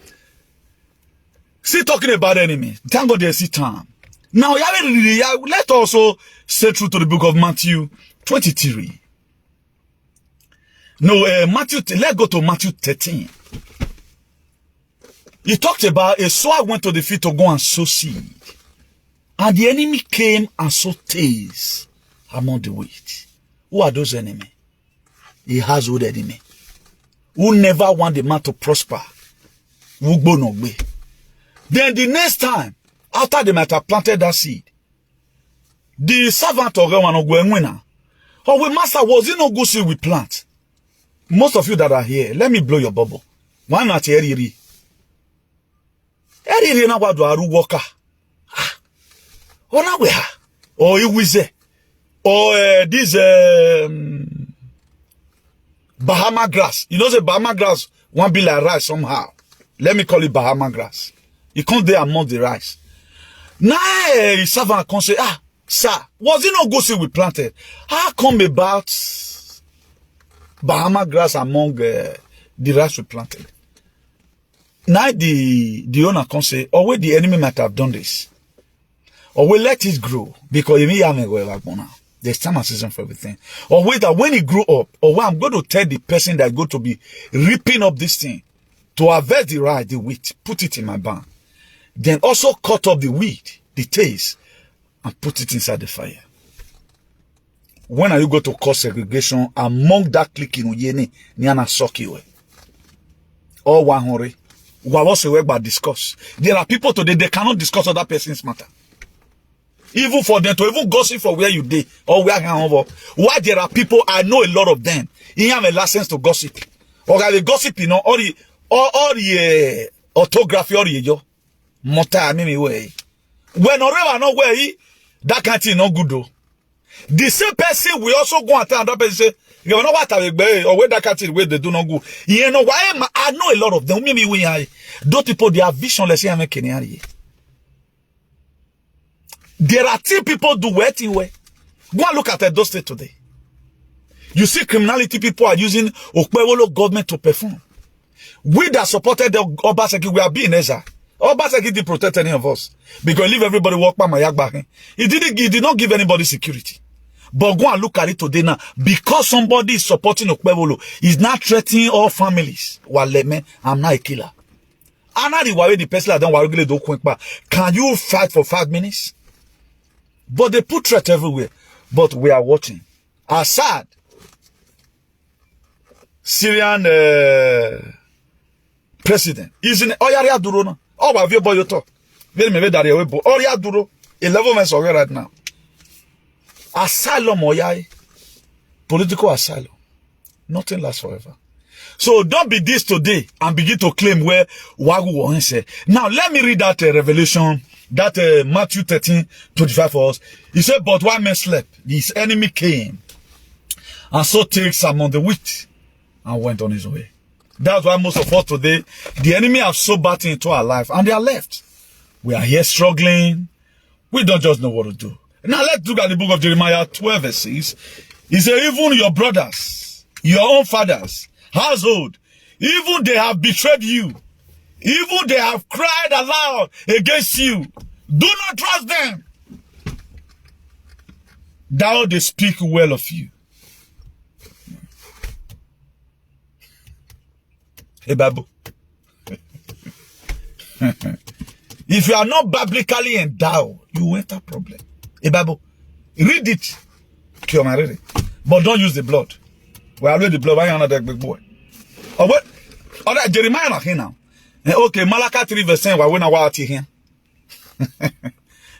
still talking about enemy. Thank God they see time. Now, let's also say through to the book of Matthew 23. No, let's go to Matthew 13. He talked about a sower went to the field to go and sow seed. And the enemy came and sowed tares among the wheat. Who are those enemies? The household enemy. Who never want the man to prosper. Then the next time, after they might have planted that seed, the servant of God, oh, we master, was it no good seed we plant? Most of you that are here, let me blow your bubble. Why not Eriri? Eriri na wadu aru worker. Or now we are. Or you will say. Or this Bahama grass. You know the Bahama grass won't be like rice somehow. Let me call it Bahama grass. You can't there among the rice. Now servant can say, sir, was it not good seed we planted? How come about Bahama grass among the rice we planted? Now the owner can say, oh wait, the enemy might have done this. Or we let it grow because even now. There's time and season for everything. Or wait, that when it grew up, or when I'm going to tell the person that going to be ripping up this thing to harvest the rye, the wheat, put it in my barn. Then also cut up the wheat, the tares, and put it inside the fire. When are you going to cause segregation among that clique in Uyeni, Niana Sokiwe? Or Wahore? Wawose by discuss. There are people today, they cannot discuss other person's matter. Even for them to even gossip for where you did or where you over. Why there are people, I know a lot of them. You have a license to gossip. Or they gossip, you know, or the orthography or the mota mimi way. When already know where that can't no good though. The same person we also go and tell that person say, you know what I be or where that can't where they do not go. You know why I know a lot of them. Mimi we those people they are visionless here make any. There are still people do what anyway. Go and look at Edo State today. You see criminality people are using OPLE government to perform. We that supported the Obaseki, we are being Ezra. Obaseki didn't protect any of us. Because leave everybody walk by my yard back. He did not give anybody security. But go and look at it today now. Because somebody is supporting OPLE, he's not threatening all families. Waleme, I'm not a killer. I'm not the person that don't worry do quick back. Can you fight for 5 minutes? But they put threat everywhere. But we are watching. Assad, Syrian president, is in Oyaria Duro. Oh, have you boy you talk? Very maybe that you will. Oyaria Duro, 11 months away right now. Asylum Oyai, political asylum. Nothing lasts forever. So don't be this today and begin to claim where Wagu won't say. Now let me read that Revelation. That Matthew 13:25 for us. He said, but one man slept, his enemy came and so takes among the wheat and went on his way. That's why most of us today, the enemy have so bad into our life and they are left. We are here struggling. We don't just know what to do. Now let's look at the book of Jeremiah 12 verse 6. He said, even your brothers, your own fathers, household, even they have betrayed you. Even they have cried aloud against you. Do not trust them. Thou they speak well of you. Hey, Babu. If you are not biblically endowed, you will enter problem. Hey, Babu. Read it. But don't use the blood. We are already the blood. Why are you not that big boy? Oh, what? Oh, that Jeremiah not here now. Okay, Malachi 3 verse 10. Why we not watch here?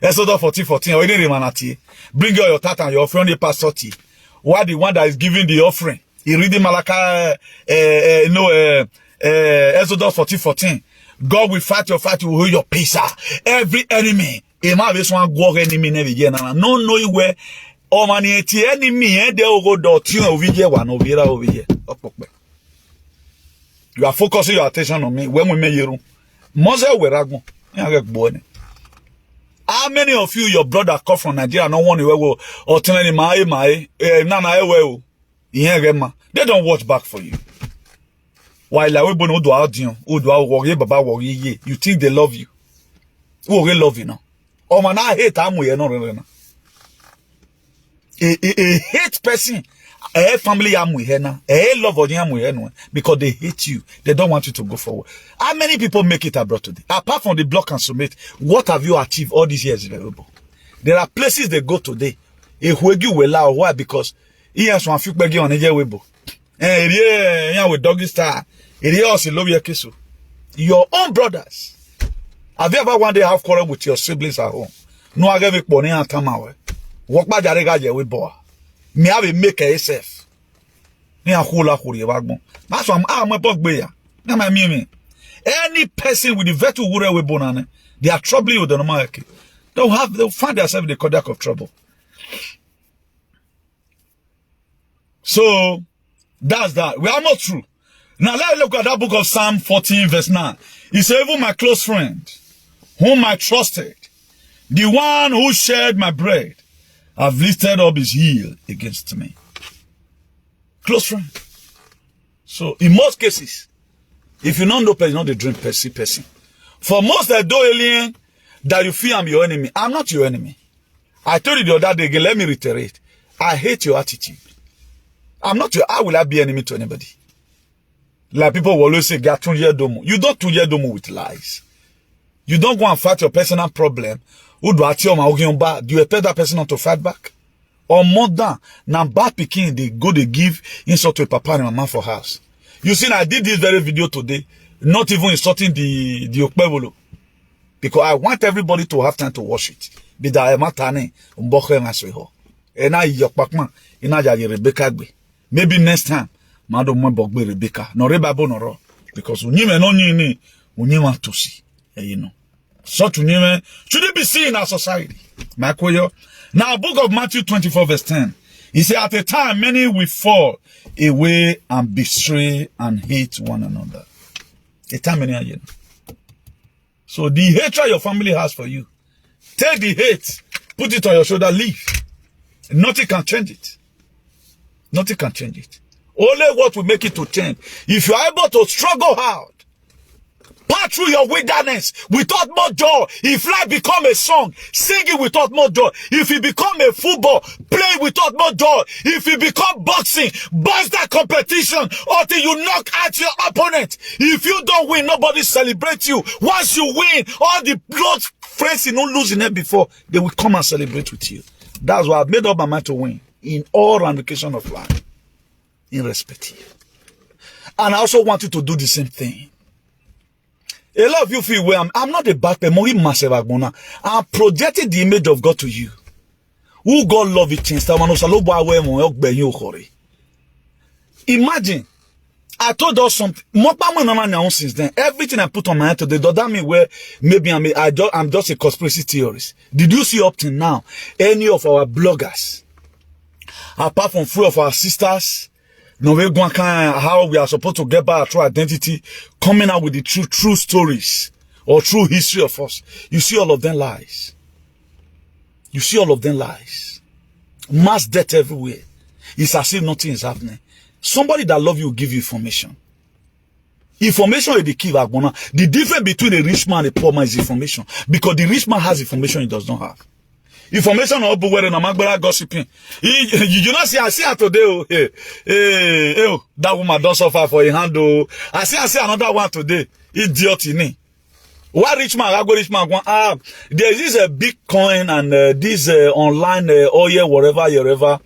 Exodus 14:14. Bring your tithe and your offering, the pastor tea. Why the one that is giving the offering? He reading Malachi, Exodus 14:14. God will fight your fight. You will hold your peace. Every enemy. No knowing where. Oh man, the enemy. They will go door. Over here, one over here, over here. You are focusing your attention on me. When we make you, Moses will how many of you, your brother come from Nigeria, no one will or tell any they don't watch back for you. While you think they love you? Who will love you now? Oh man, I hate no. A hate person. A family am with her now. A love or because they hate you. They don't want you to go forward. How many people make it abroad today? Apart from the block and submit, what have you achieved all these years? There are places they go today. Why? Because he has one few on a year with doggy star. Your own brothers. Have you ever one day have quarrel with your siblings at home? No, I gave it money and come away. Walk by the with boy. Me have a make a self. That's why I'm a bug bear. Any person with the virtue we born, they are troubling with the normal. They'll find themselves in the conduct of trouble. So that's that. We are not true. Now let's look at that book of Psalm 14, verse 9. He said, even my close friend, whom I trusted, the one who shared my bread, have lifted up his heel against me. Close friend. So, in most cases, if you don't know person, not the dream person. For most of the alien that you feel I'm your enemy, I'm not your enemy. I told you the other day, again, let me reiterate. I hate your attitude. I'm not your, how will I be enemy to anybody? Like people will always say, you don't tunye domo with lies. You don't go and fight your personal problem. Do you expect that person not to fight back? Or more than, now bad picking, they go, they give insult to a papa and mama for house. You see, I did this very video today, not even insulting the OPLE. Because I want everybody to have time to watch it. Be that matane, and I Rebecca. Maybe next time, Madam Bogbe Rebecca. No rebabo no, because we want to see. You know. Such should it be seen in our society? Now, book of Matthew 24, verse 10. He said, at a time, many will fall away and betray and hate one another. A time many are. So the hatred your family has for you, take the hate, put it on your shoulder, leave. Nothing can change it. Nothing can change it. Only what will make it to change. If you are able to struggle hard, pass through your wilderness without more joy. If life become a song, sing it without more joy. If it become a football, play without more joy. If it become boxing, box that competition until you knock out your opponent. If you don't win, nobody celebrates you. Once you win, all the blood friends you don't lose in it before, they will come and celebrate with you. That's why I've made up my mind to win in all ramifications of life, irrespective. And I also want you to do the same thing. A lot of you feel, well, I'm not a bad person. I'm projecting the image of God to you. Who God love it. Imagine, I told us something. Since then, everything I put on my head today, does that mean where maybe I'm just a conspiracy theorist? Did you see up till now any of our bloggers, apart from three of our sisters, how we are supposed to get back our true identity, coming out with the true stories or true history of us? You see all of them lies. You see all of them lies. Mass death everywhere. It's as if nothing is happening. Somebody that loves you will give you information. Information is the key. The difference between a rich man and a poor man is information. Because the rich man has information he does not have. Information of where no magbara gossiping. You not see, I see her today. That woman don't suffer for a hand. I see another one today. Idiot in it. Why rich man? I go rich man. There is a Bitcoin and this online oil, wherever.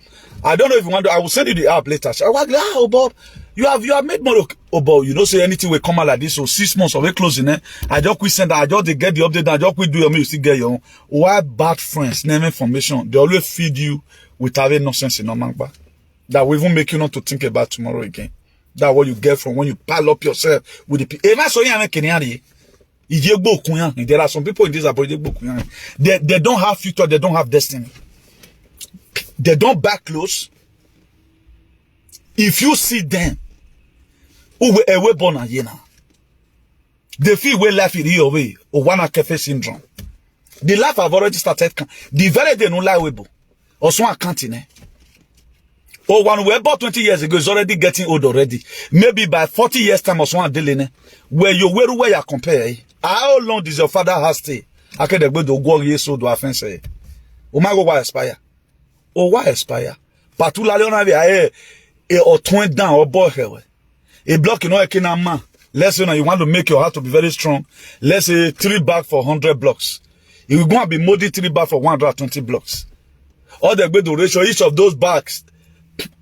I don't know if you want to. I will send you the app later. So I was like, oh Bob, you have made money. Oh Bob, you don't say anything will come out like this. So 6 months away closing it. I just quit send. I just get the update. I just quit do your me. You still get your own. Why bad friends? Name information. They always feed you with having nonsense in no mangba. That will even make you not to think about tomorrow again. That's what you get from when you pile up yourself with the people. There are some people in this approach. They don't have future. They don't have destiny. They don't back close. If you see them, they feel well life in your way or one cafe syndrome. The life have already started. The very day no lie webo or so accounting. Or one we bought 20 years ago is already getting old already. Maybe by 40 years time or so on dealing where you where you compare. How long does your father has stay? I can go to go years so do offense. O my go why expire? Or why expire? Particularly on a or 20 down or boy here. A block you know a man. Let's say you want to make your heart to be very strong. Let's say 3 bags for 100 blocks. You will go and be molding 3 bags for 120 blocks. All the way to ratio each of those bags.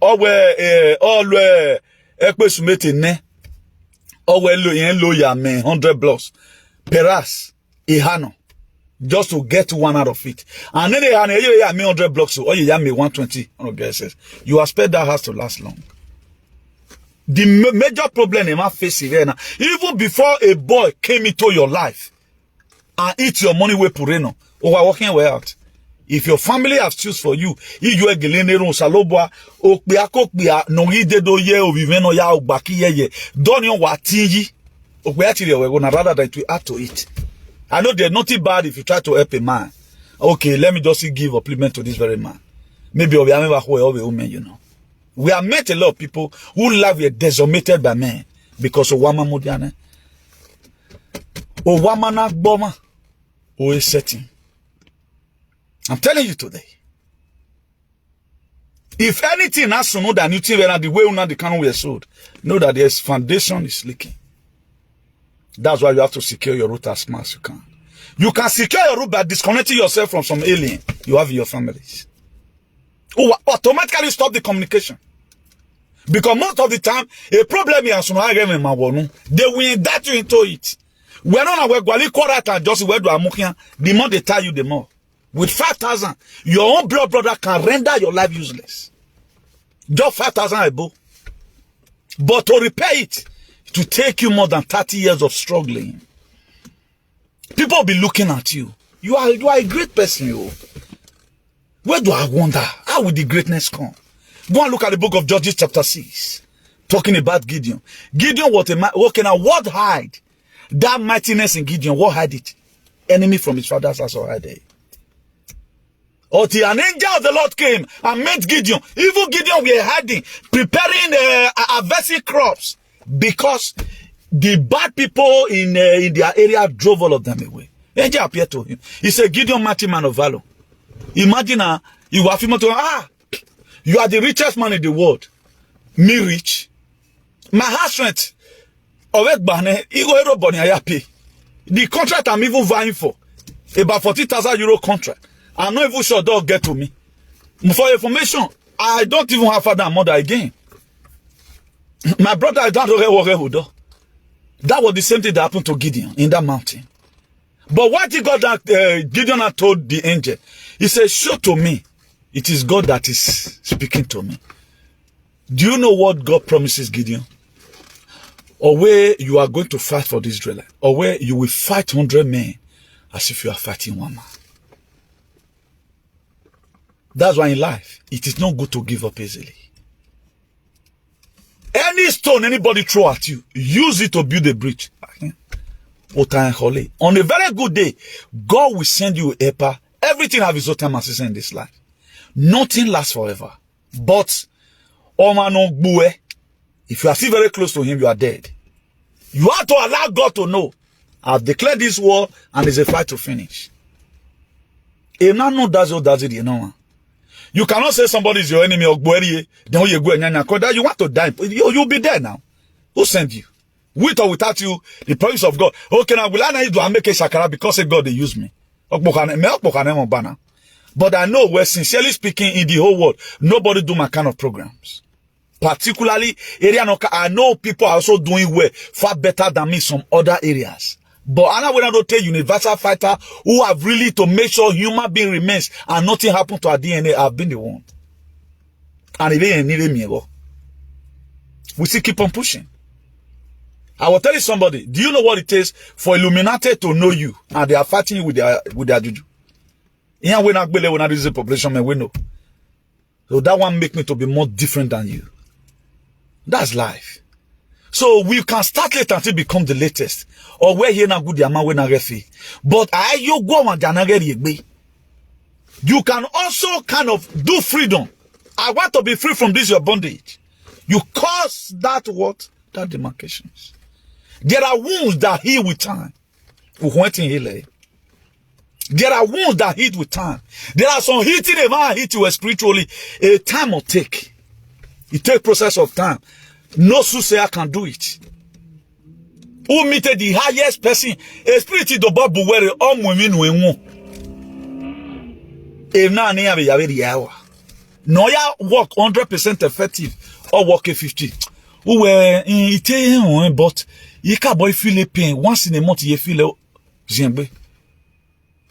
All where equesumete all where low ya man 100 blocks. Peras ihano. Just to get one out of it. And then they have 100 blocks, so you have me 120. You expect that house to last long. The major problem in my face is now, even before a boy came into your life and eat your money with Pureno, or walking way out. If your family have choose for you, if you are gelenero salobwa, okbiakokbia, no do ye o viveno ya ubaki ye, don't you watiji, okbiatiri we gonna rather than to add to it. I know there's nothing bad if you try to help a man. Okay, let me just give a compliment to this very man. Maybe we are never women, you know. We have met a lot of people who life were decimated by men because of woman modiane. Or woman boma. Oheghisẹtin. I'm telling you today. If anything has to know that you think the way una the canon we are sold, know that there's foundation is leaking. That's why you have to secure your root as much as you can. You can secure your root by disconnecting yourself from some alien you have in your families. Who automatically stop the communication. Because most of the time, a problem is they will indict you into it. We're not aware and just where do the more they tell you, the more. With 5,000, your own blood brother can render your life useless. Just 5,000 above. But to repair it, to take you more than 30 years of struggling. People will be looking at you. You are a great person, you. Where do I wonder? How will the greatness come? Go and look at the book of Judges chapter 6. Talking about Gideon. Gideon was a man walking out. What hide? That mightiness in Gideon, what hide it? Enemy from his father's house or hide it. Until an angel of the Lord came and met Gideon. Even Gideon were hiding, preparing harvesting crops. Because the bad people in their area drove all of them away. Angel appeared to him. He said, Gideon, mighty man of valor. Imagine you are female to you are the richest man in the world. Me rich. My house strength. The contract I'm even vying for. About 40,000 euro contract. I'm not even sure they'll get to me. For information, I don't even have father and mother again. My brother, I don't know. That was the same thing that happened to Gideon in that mountain. But what he got that Gideon had told the angel, he said, show to me. It is God that is speaking to me. Do you know what God promises Gideon? Or where you are going to fight for the Israelites. Or where you will fight 100 men as if you are fighting one man. That's why in life, it is not good to give up easily. Any stone anybody throw at you, use it to build a bridge. On a very good day, God will send you a helper. Everything have its own time and season in this life. Nothing lasts forever. But If you are still very close to him, you are dead. You have to allow God to know. I've declared this war and it's a fight to finish. If not, no, does it, you know. You cannot say somebody is your enemy or then you go and you want to die. You'll be dead now. Who sent you? With or without you, the promise of God. Okay, now will I need to make a shakara because God they use me. But I know we're sincerely speaking in the whole world, nobody do my kind of programs. Particularly area I know people are also doing well, far better than me in some other areas. But I will not tell universal fighter who have really to make sure human being remains and nothing happened to our DNA. I've been the one. And it ain't needed me. We still keep on pushing. I will tell you somebody, do you know what it is for Illuminati to know you and they are fighting you with their juju? Yeah, we're not when I the population, man, we know. So that one make me to be more different than you. That's life. So we can start late until become the latest. Or we're here now good yama we na refi. But you go and you can also kind of do freedom. I want to be free from this your bondage. You cause that what? That demarcations. There are wounds that heal with time. There are wounds that heal with time. There are some hitting a man hit you spiritually. A time will take. It takes process of time. No soothsayer can do it. Who meted the highest person? A spirit do babu where all women will if now near the hour. No ya work 100% effective or work a 50. Who were in Italian, but you can't boy feel a pain once in a month. You feel Zimbabwe.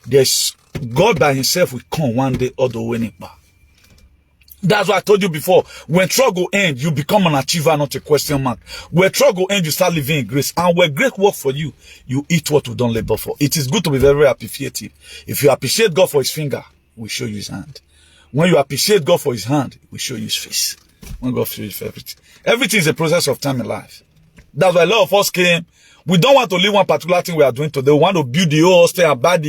There's God by himself will come one day or the winning back. That's what I told you before. When struggle ends, you become an achiever, not a question mark. When struggle ends, you start living in grace. And when great work for you, you eat what you don't labor for. It is good to be very, very appreciative. If you appreciate God for his finger, we show you his hand. When you appreciate God for his hand, we show you his face. When God shows you for everything. Everything is a process of time in life. That's why a lot of us came. We don't want to leave one particular thing we are doing today. We want to build the whole state and buy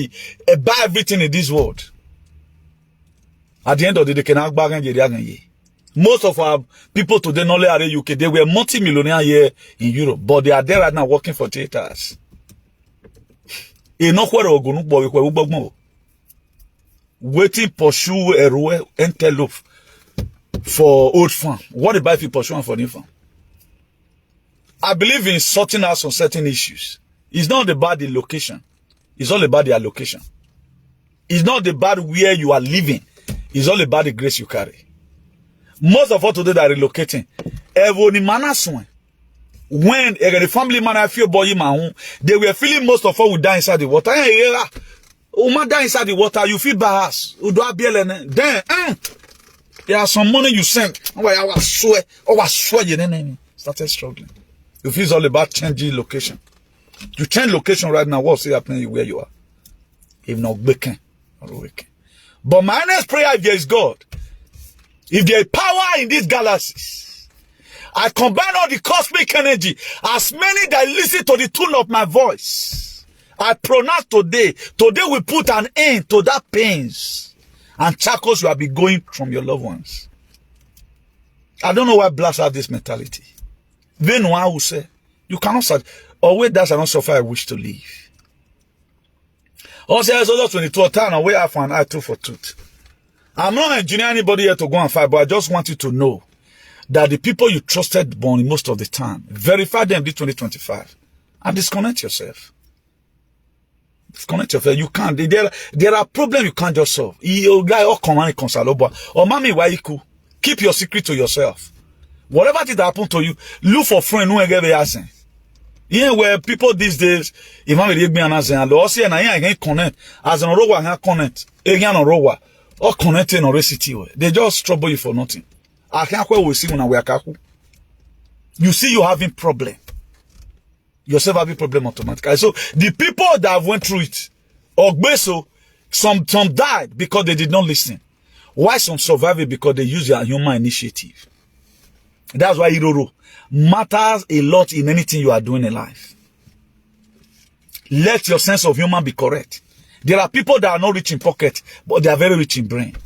everything in this world. At the end of the day, most of our people today not only are in UK, they were multi-millionaire here in Europe, but they are there right now working for theaters. Waiting pursue a antelope for old farm. What about if you pursue one for new farm? I believe in sorting out some certain issues. It's not about the location. It's all about the allocation. It's not about where you are living. It's all about the grace you carry. Most of us today that are relocating, when the family man I feel boy they were feeling most of us would die inside the water. Die inside the water, you feel bad. Then there are some money you sent. I was swear you started struggling. You feel it's all about changing location. You change location right now, what's happening where you are? If not waking or waking. But my next prayer, if there is God, if there is power in these galaxies, I combine all the cosmic energy, as many that listen to the tune of my voice. I pronounce today we put an end to that pains and shackles you have been going from your loved ones. I don't know why blacks have this mentality. Then one will say, you cannot say, or wait, that I not suffer, I wish to live. Also, Exodus 22, turn away half an eye, tooth for tooth. I'm not engineering anybody here to go and fight, but I just want you to know that the people you trusted born most of the time, verify them this 2025 and disconnect yourself. Disconnect yourself. You can't. There are problems you can't just solve. You guy all command or mommy, why you cool? Keep your secret to yourself. Whatever did happen to you, look for friend who get asking. Yeah, where people these days, if I'm with me and as an loss and I ain't connect as an rowa and connect again on rowa or connecting or city. They just trouble you for nothing. I can't we see when we are you see you having problem. Yourself having problem automatically. So the people that went through it, or some died because they did not listen. Why some survived? Because they use their human initiative. That's why Iroro matters a lot in anything you are doing in life. Let your sense of humor be correct. There are people that are not rich in pocket, but they are very rich in brain.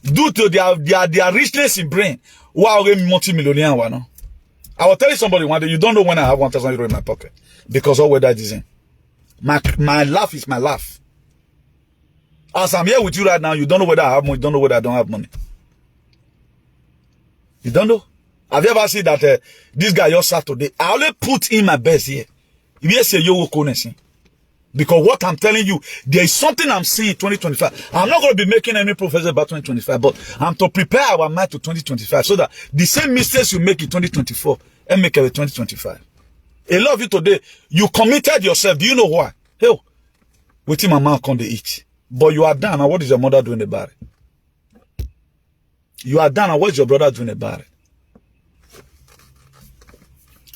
Due to their richness in brain, Wow, multi-millionaire one. No? I will tell you somebody one day, you don't know when I have 1,000 euro in my pocket. Because all whether it is in. My laugh is my laugh. As I'm here with you right now, you don't know whether I have money, you don't know whether I don't have money. You don't know? Have you ever seen that this guy just sat today? I only put in my best here. If you say you will connect, because what I'm telling you, there is something I'm seeing in 2025. I'm not going to be making any prophecy about 2025, but I'm to prepare our mind to 2025 so that the same mistakes you make in 2024 and make it in 2025. A lot of you today, you committed yourself. Do you know why? Hell, waiting my mouth on the eat. But you are done. And what is your mother doing about it? You are done. And what is your brother doing about it?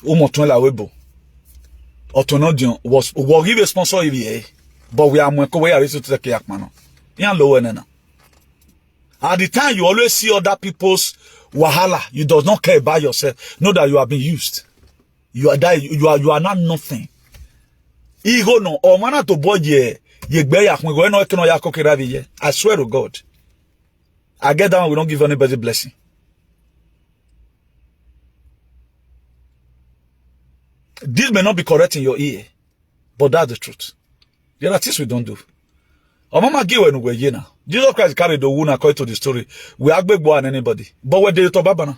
Was give a sponsor but we are to take care man. At the time you always see other people's wahala, you do not care about yourself. Know that you are being used. You are not nothing. Ego no or mana to boy I swear to God. I get down, we don't give anybody blessing. This may not be correct in your ear, but that's the truth. There are things we don't do. Mama give when now. Jesus Christ carried the wound according to the story. We are big boy and anybody. But when they to Babana,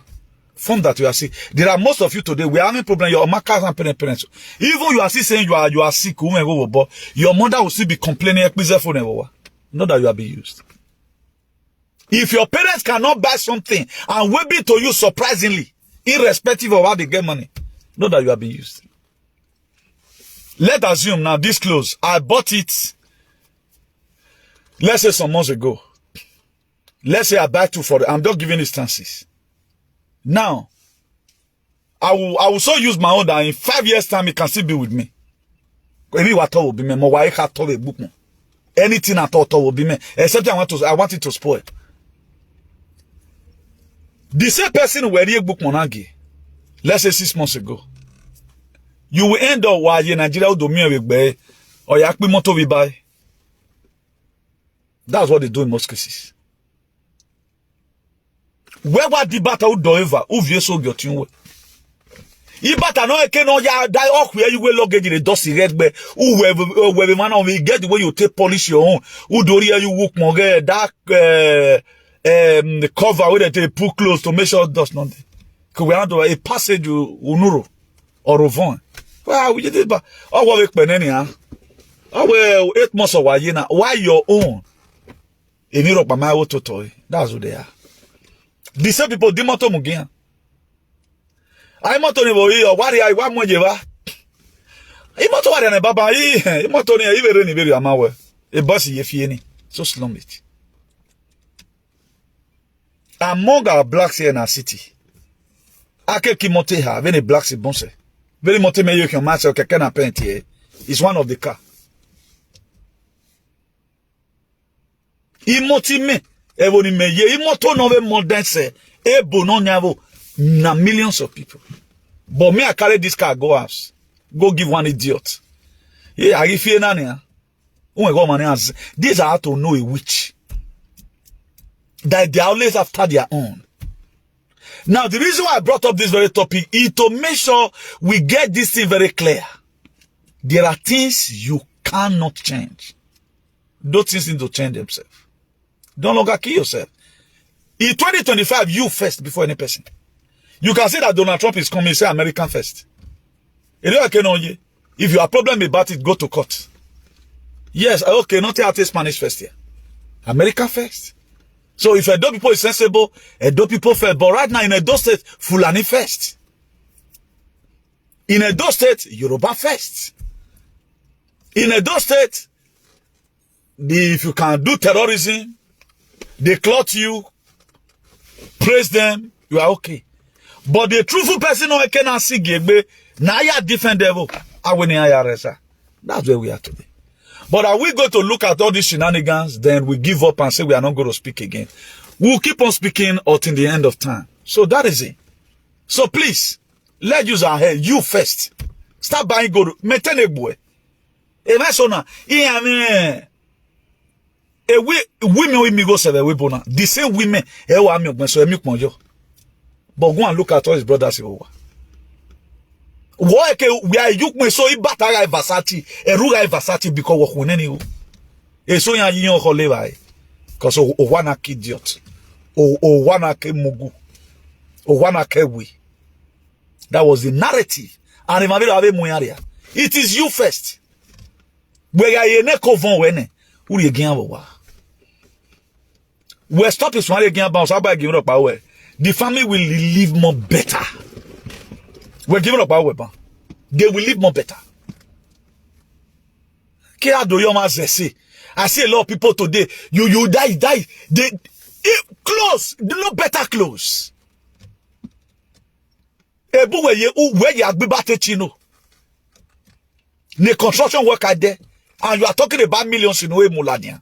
from that you are sick. There are most of you today, we are having problem. Your markers and parents. Even you are still saying you are sick, but your mother will still be complaining. Not that you are being used. If your parents cannot buy something and will be to you surprisingly, irrespective of how they get money, know that you are being used. Let's assume now this clothes, I bought it, let's say some months ago. Let's say I buy two for it. I'm just giving instances. Now, I will so use my own that in 5 years' time it can still be with me. Anything at all will be me. Anything at all will be me. Except I want it to spoil. The same person who read book monagi, let's say 6 months ago. You will end up while in Nigeria do me with bay or yakpi moto we buy. That's what they do in most cases. Where was the battle do ever? Who view so got you? If battle no can no ya die off where you will luggage in the dusty red bear. Who where man will get the way you take polish your own. Who do you walk more that the cover where they put close to make sure it does nothing. Because we have a passage unuro or rovon. Well, we did but oh we penany well 8 months of why your own in Europe by my auto toy. That's what they are. The same people dimoto mugia. I moto ni boy or what I want mojeva. I moto what and baba I moto ni even very amawe. A bossy if ye so slum it. Among our blacks here in our city. Ake kimote ha when a blacks bonse. Very mote me you can match or can paint here. Is one of the car. Imoti me. Evoni me ye imoto no more than say ebo no nyavo na millions of people. But me I carry this car go house. Go give one idiot. Yeah, I give you nani. These are how to know a witch. That they are always after their own. Now the reason why I brought up this very topic is to make sure we get this thing very clear. There are things you cannot change. Those things need to change themselves. Don't longer kill yourself. In 2025, you first before any person. You can say that Donald Trump is coming, say American first. If you have a problem about it, go to court. Yes, okay, not take Spanish first here. America first. So if Edo people is sensible, Edo people first. But right now in Edo State, Fulani first. In Edo State, Yoruba first. In Edo State, if you can do terrorism, they clothe you, praise them, you are okay. But the truthful person who cannot see Gebe, now you are different devil. That's where we are today. But are we going to look at all these shenanigans, then we give up and say we are not going to speak again? We'll keep on speaking until the end of time. So that is it. So please, let's use our head. You first. Start buying gold. Maternal boy. The same women, But go and look at all his brothers over. Why we are you me so ibatara Versace, eruga Versace because we kuneni. Eso ya yin ko leva. Because o wana idiot. O wana ke mugu. O wana ke we. That was the narrative. And it is you first. Where you ne covan wene. Who you gain over? We stop is one again bounce. How about giving up power? The family will live more better. We're giving up our weapon. They will live more better. I see a lot of people today. You die. They close. They no better close. Where you are chino. The construction worker there, and you are talking about millions in Mulania.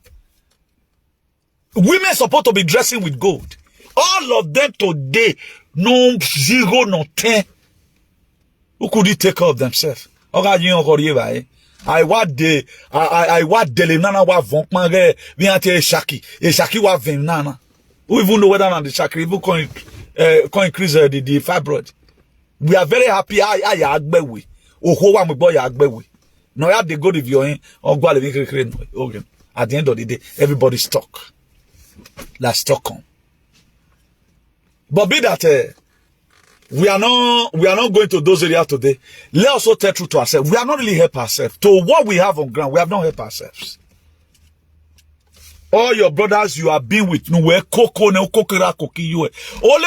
Women supposed to be dressing with gold. All of them today, no 0, no 10. Who could he take care of themselves? I want the nana wa vonkmangre we ante shaki wa vim nana. Who even know whether or not the shaki even can increase the fibroid. We are very happy. I agbewe. Oho wa mbo ya agbewe. No ya dey go if you in or go okay. At the end of the day, everybody's stuck. Like Stockholm. But be that we are not going to those areas today. Let us also tell truth to ourselves. We are not really help ourselves. To what we have on ground, we have not helped ourselves. All your brothers you have been with, only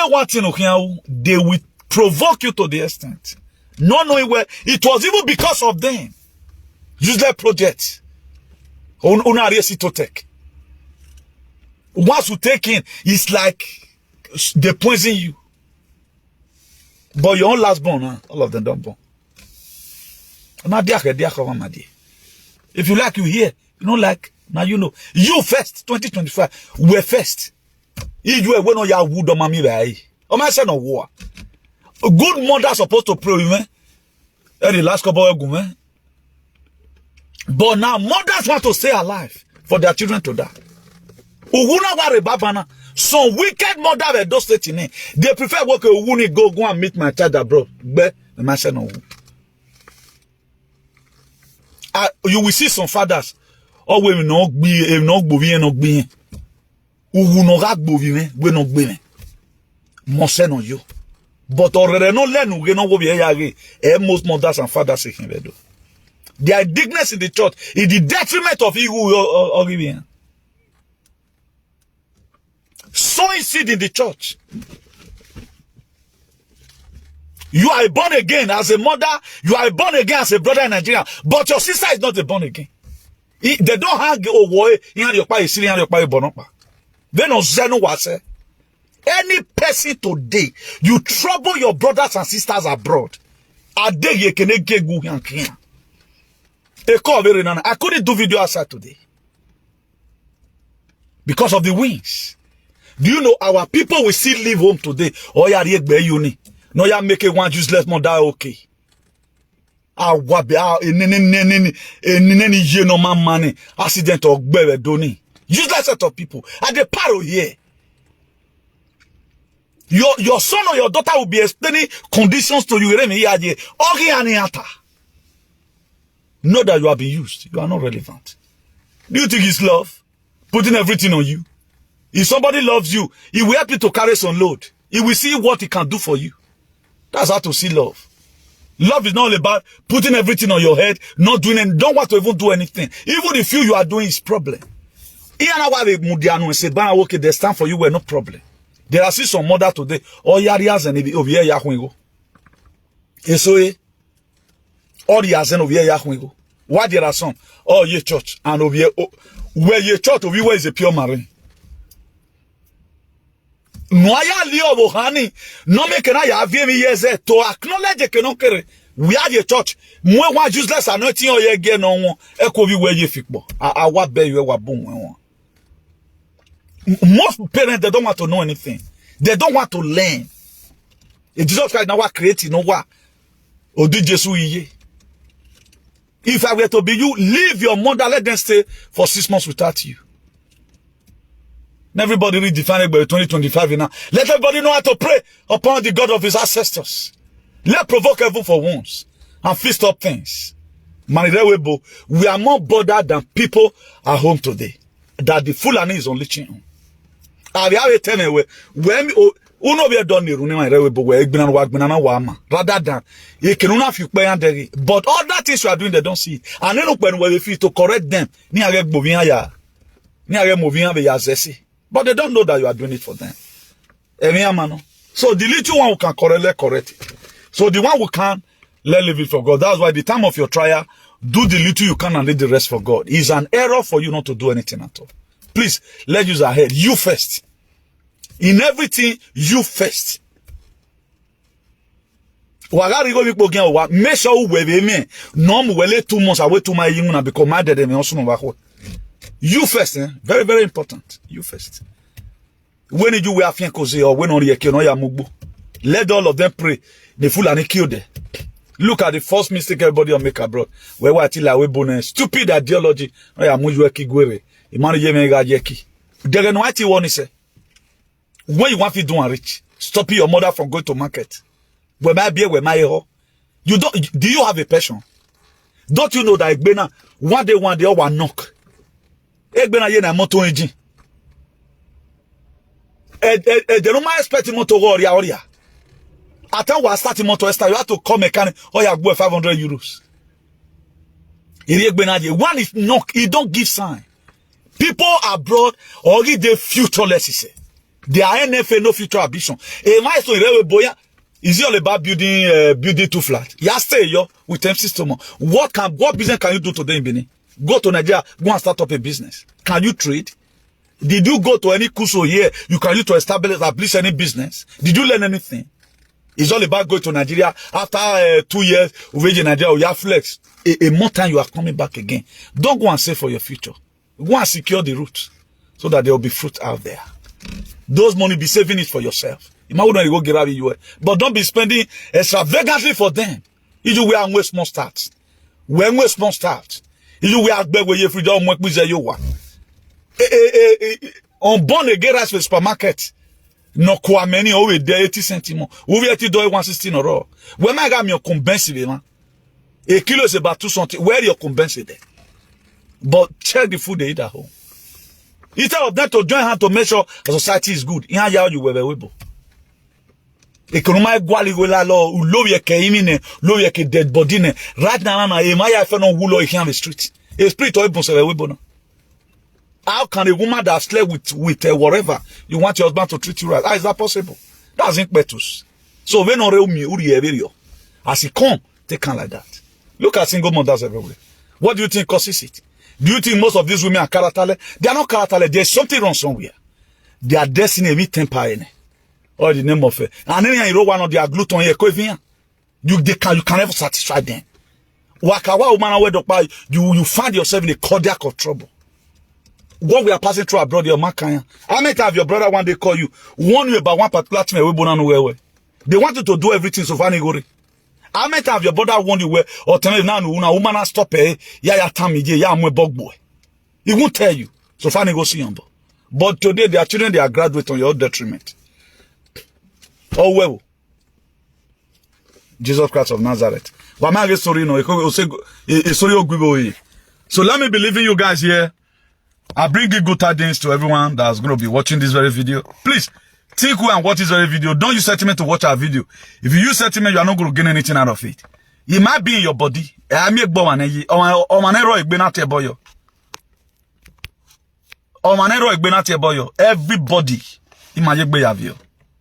one thing, they will provoke you to the extent. Not knowing where it was even because of them. Useless project. Once you take in, it's like they poison you. But your own last born, huh? All of them don't born. If you like, you hear. You don't like, now you know. You first, 2025, we're first. You were on your wood or mommy. Oh, my son of war. A good mother supposed to pray, man. The last couple of women. But now mothers want to stay alive for their children to die. Some wicked mother at those states in they prefer work a go and meet my child abroad. You will see some fathers. Oh, we no be no bovi no be. Who no rat bovi we no be. Monsen on you. But already no learn we no go be most mothers and fathers in do. Their indignance in the church is the detriment of you or giving. Sowing seed in the church. You are born again as a mother. You are born again as a brother in Nigeria. But your sister is not a born again. They don't hang away. They don't say no what say. Any person today, you trouble your brothers and sisters abroad. I couldn't do video outside today. Because of the wings. Do you know our people will still leave home today? Oh, yeah, uni. No, ya make one useless mother okay. Accident or bebe doni. Useless set of people. At the paro here. Your son or your daughter will be explaining conditions to you. Know that you have been used. You are not relevant. Do you think it's love? Putting everything on you? If somebody loves you, he will help you to carry some load. He will see what he can do for you. That's how to see love. Love is not all about putting everything on your head, not doing and don't want to even do anything. Even if you are doing is problem. They stand for you were no problem. There are still some mother today. All yarias and over here Yahweh. Esau. All the azen over here Yahweh. Why there are some? Oh, ye church and over here. Where your church over here is a pure marine. Noya leo bohani no me kena ya vie mi yeze to acknowledge ke no kere we are the church mo wa useless anointing o ye ge no won e ko bi we ye fikpo awa be you wa bon won. Most parents, they don't want to know anything. They don't want to learn. If Jesus Christ now creating no what or did Jesus ye. If I were to be you, leave your mother, let them stay for 6 months without you. Everybody redefined by 2025 now. Let everybody know how to pray upon the God of his ancestors. Let provoke heaven for once and fist up things. We are more bothered than people at home today. That the Fulani is only ching. I have a tell me when uno be done the running my rather than you can have you pay and but all that things you are doing they don't see it. And then when we feel to correct them, but they don't know that you are doing it for them. So the little one who can correct it. So the one who can, let leave it for God. That's why the time of your trial, do the little you can and leave the rest for God. It's an error for you not to do anything at all. Please, let's use our head. You first. In everything, you first. Make sure we no wele 2 months away to my young because my dad me also no. You first, very, very important. You first. When you wear fiancé or when on the let all of them pray. The Fulani kill them. Look at the first mistake everybody will make abroad. Where we till we bonus stupid ideology. Oya muju eki gwere. Imanu yeme ga yeki. There no ati one say. When you want to do and rich, stop your mother from going to market. Where my beer, where my ho. You don't. Do you have a passion? Don't you know that Egbena one day all one knock. Egbena ye na moto engine. They don't expect motor oria. At time we start motor you have to call mechanic. Oh yeah, go 500 euros. One is knock. He don't give sign. People abroad already they futureless. He say. They are NFA, no future ambition. Is it all about building too flat? You stay yo with empty stomach. What business can you do today in Benin? Go to Nigeria, go and start up a business. Can you trade? Did you go to any kuso here? You can use to establish any business? Did you learn anything? It's all about going to Nigeria. After 2 years, we in Nigeria, you have flex. A more time you are coming back again. Don't go and save for your future. Go and secure the roots so that there will be fruit out there. Those money, be saving it for yourself. You might want to go get out of you, but don't be spending extravagantly for them. If you wear small starts, wear small starts. If you wear big where you free down work with you one. On born again rice for supermarket. No kwa many over there 80 cents. We have to do 116 or all. When I got me compensate, man. A kilo is about 2 cents. Where you compensate? But check the food they eat at home. Instead of that to join hand to make sure the society is good. In how you were able. Economic gwali gola lo ulo ye ke imine lo ye ke dead body ne right now na e maya fe no wulo e on the street. A spirit or ibon se webo no. How can a woman that slept with whatever you want your husband to treat you right? How is that possible? That's impetus. So when on me uri everio as he come take can like that. Look at single mothers everywhere. What do you think causes it? Do you think most of these women are karatale? They are not karatale. There's something wrong somewhere. Their destiny with temper in it. Or the name of it. And then you know one of their gluten here. You can never satisfy them. Wakawa woman you find yourself in a cardiac trouble. What we are passing through abroad, your makanya. How many times your brother one day call you, warn you about one particular thing? They want you to do everything so far. How many times your brother warned you where or tell you now una woman stop ya tammy ya mwe bog boy. He won't tell you. So far go see him. But today their children they are graduate on your detriment. Oh well. Jesus Christ of Nazareth. So let me believe in you guys here. I bring you good tidings to everyone that's going to be watching this very video. Please think who and watch this very video. Don't use sentiment to watch our video. If you use sentiment, you are not going to gain anything out of it. It might be in your body. Everybody.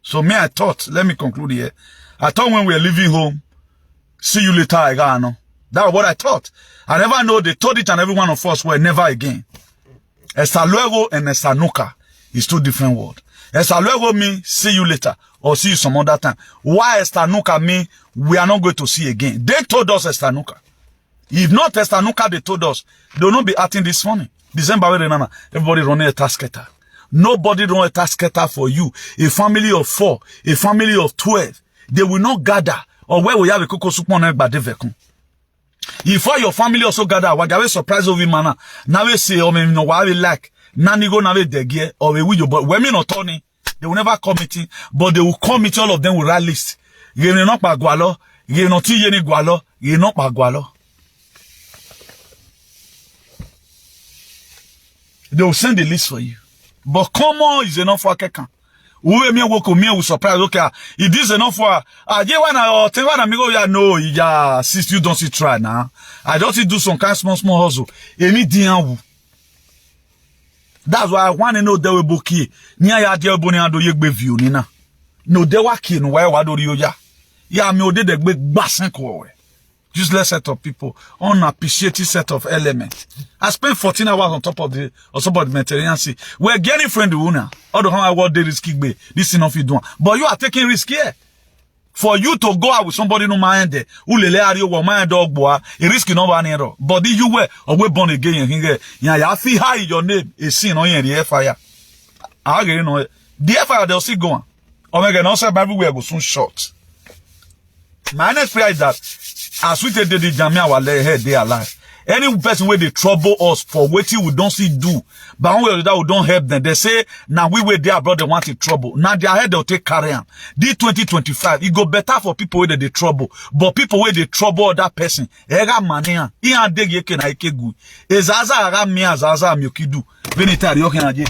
So me, I thought, let me conclude here. I thought when we were leaving home, see you later, I got no. That's what I thought. I never know they told it and every one of us were never again. Esa luego and esa nunca is 2 different words. Esa luego mean see you later or see you some other time. Why esta nunca mean we are not going to see again? They told us esta nunca. If not esta nunca, they told us they will not be acting this funny. December, everybody running a tasketer. Nobody run a tasketer for you. A family of 4, a family of 12, they will not gather. Or where we have a cocoa soup on vekun. If all your family also gather, what they surprise over mana. Now we say, oh, me no, what we like. Nani go na degie or a widow, but women not Tony, they will never come meeting, but they will come meeting, all of them will write list. You not gualo, you not yeni gualo, you not gualo. They will send the list for you. But comment is enough for quelqu'un? Ou me woko me will surprise, okay, it is enough for no, yeah, SIST you don't see try now. I just do some kind of small hustle. Emi dian. That's why I want to know they will book ye. Nia ya dia boni ando yegbe view nina. No de wa ki no why wado rio ya. Ya me ode de gbe gbasen ko we. Useless set of people, unappreciated set of elements. I spent 14 hours on top of the Mediterranean Sea. We're getting friendly now. All the time I work the risky way. This is not you doing. But you are taking risk here. For you to go out with somebody no mind there, who lele ari wo mind dog boy, a risk no one error. But you were or we born again here. Ya feel high your name is seen on the fire. I get know the fire they'll see going. Omega no say everywhere go soon short. My next prayer is that as we take the jamia our head they alive. Any person where they trouble us for waiting we don't see do, but one way or the other we don't help them. They say now we were there abroad they want in trouble. Now their head they'll take carry on. This 2025 it go better for people where they trouble, but people where they trouble other person. Ega mania. Ian deg yeke na ike good. Ezaza aga mi azaza mi okidu. Benita yoke na je.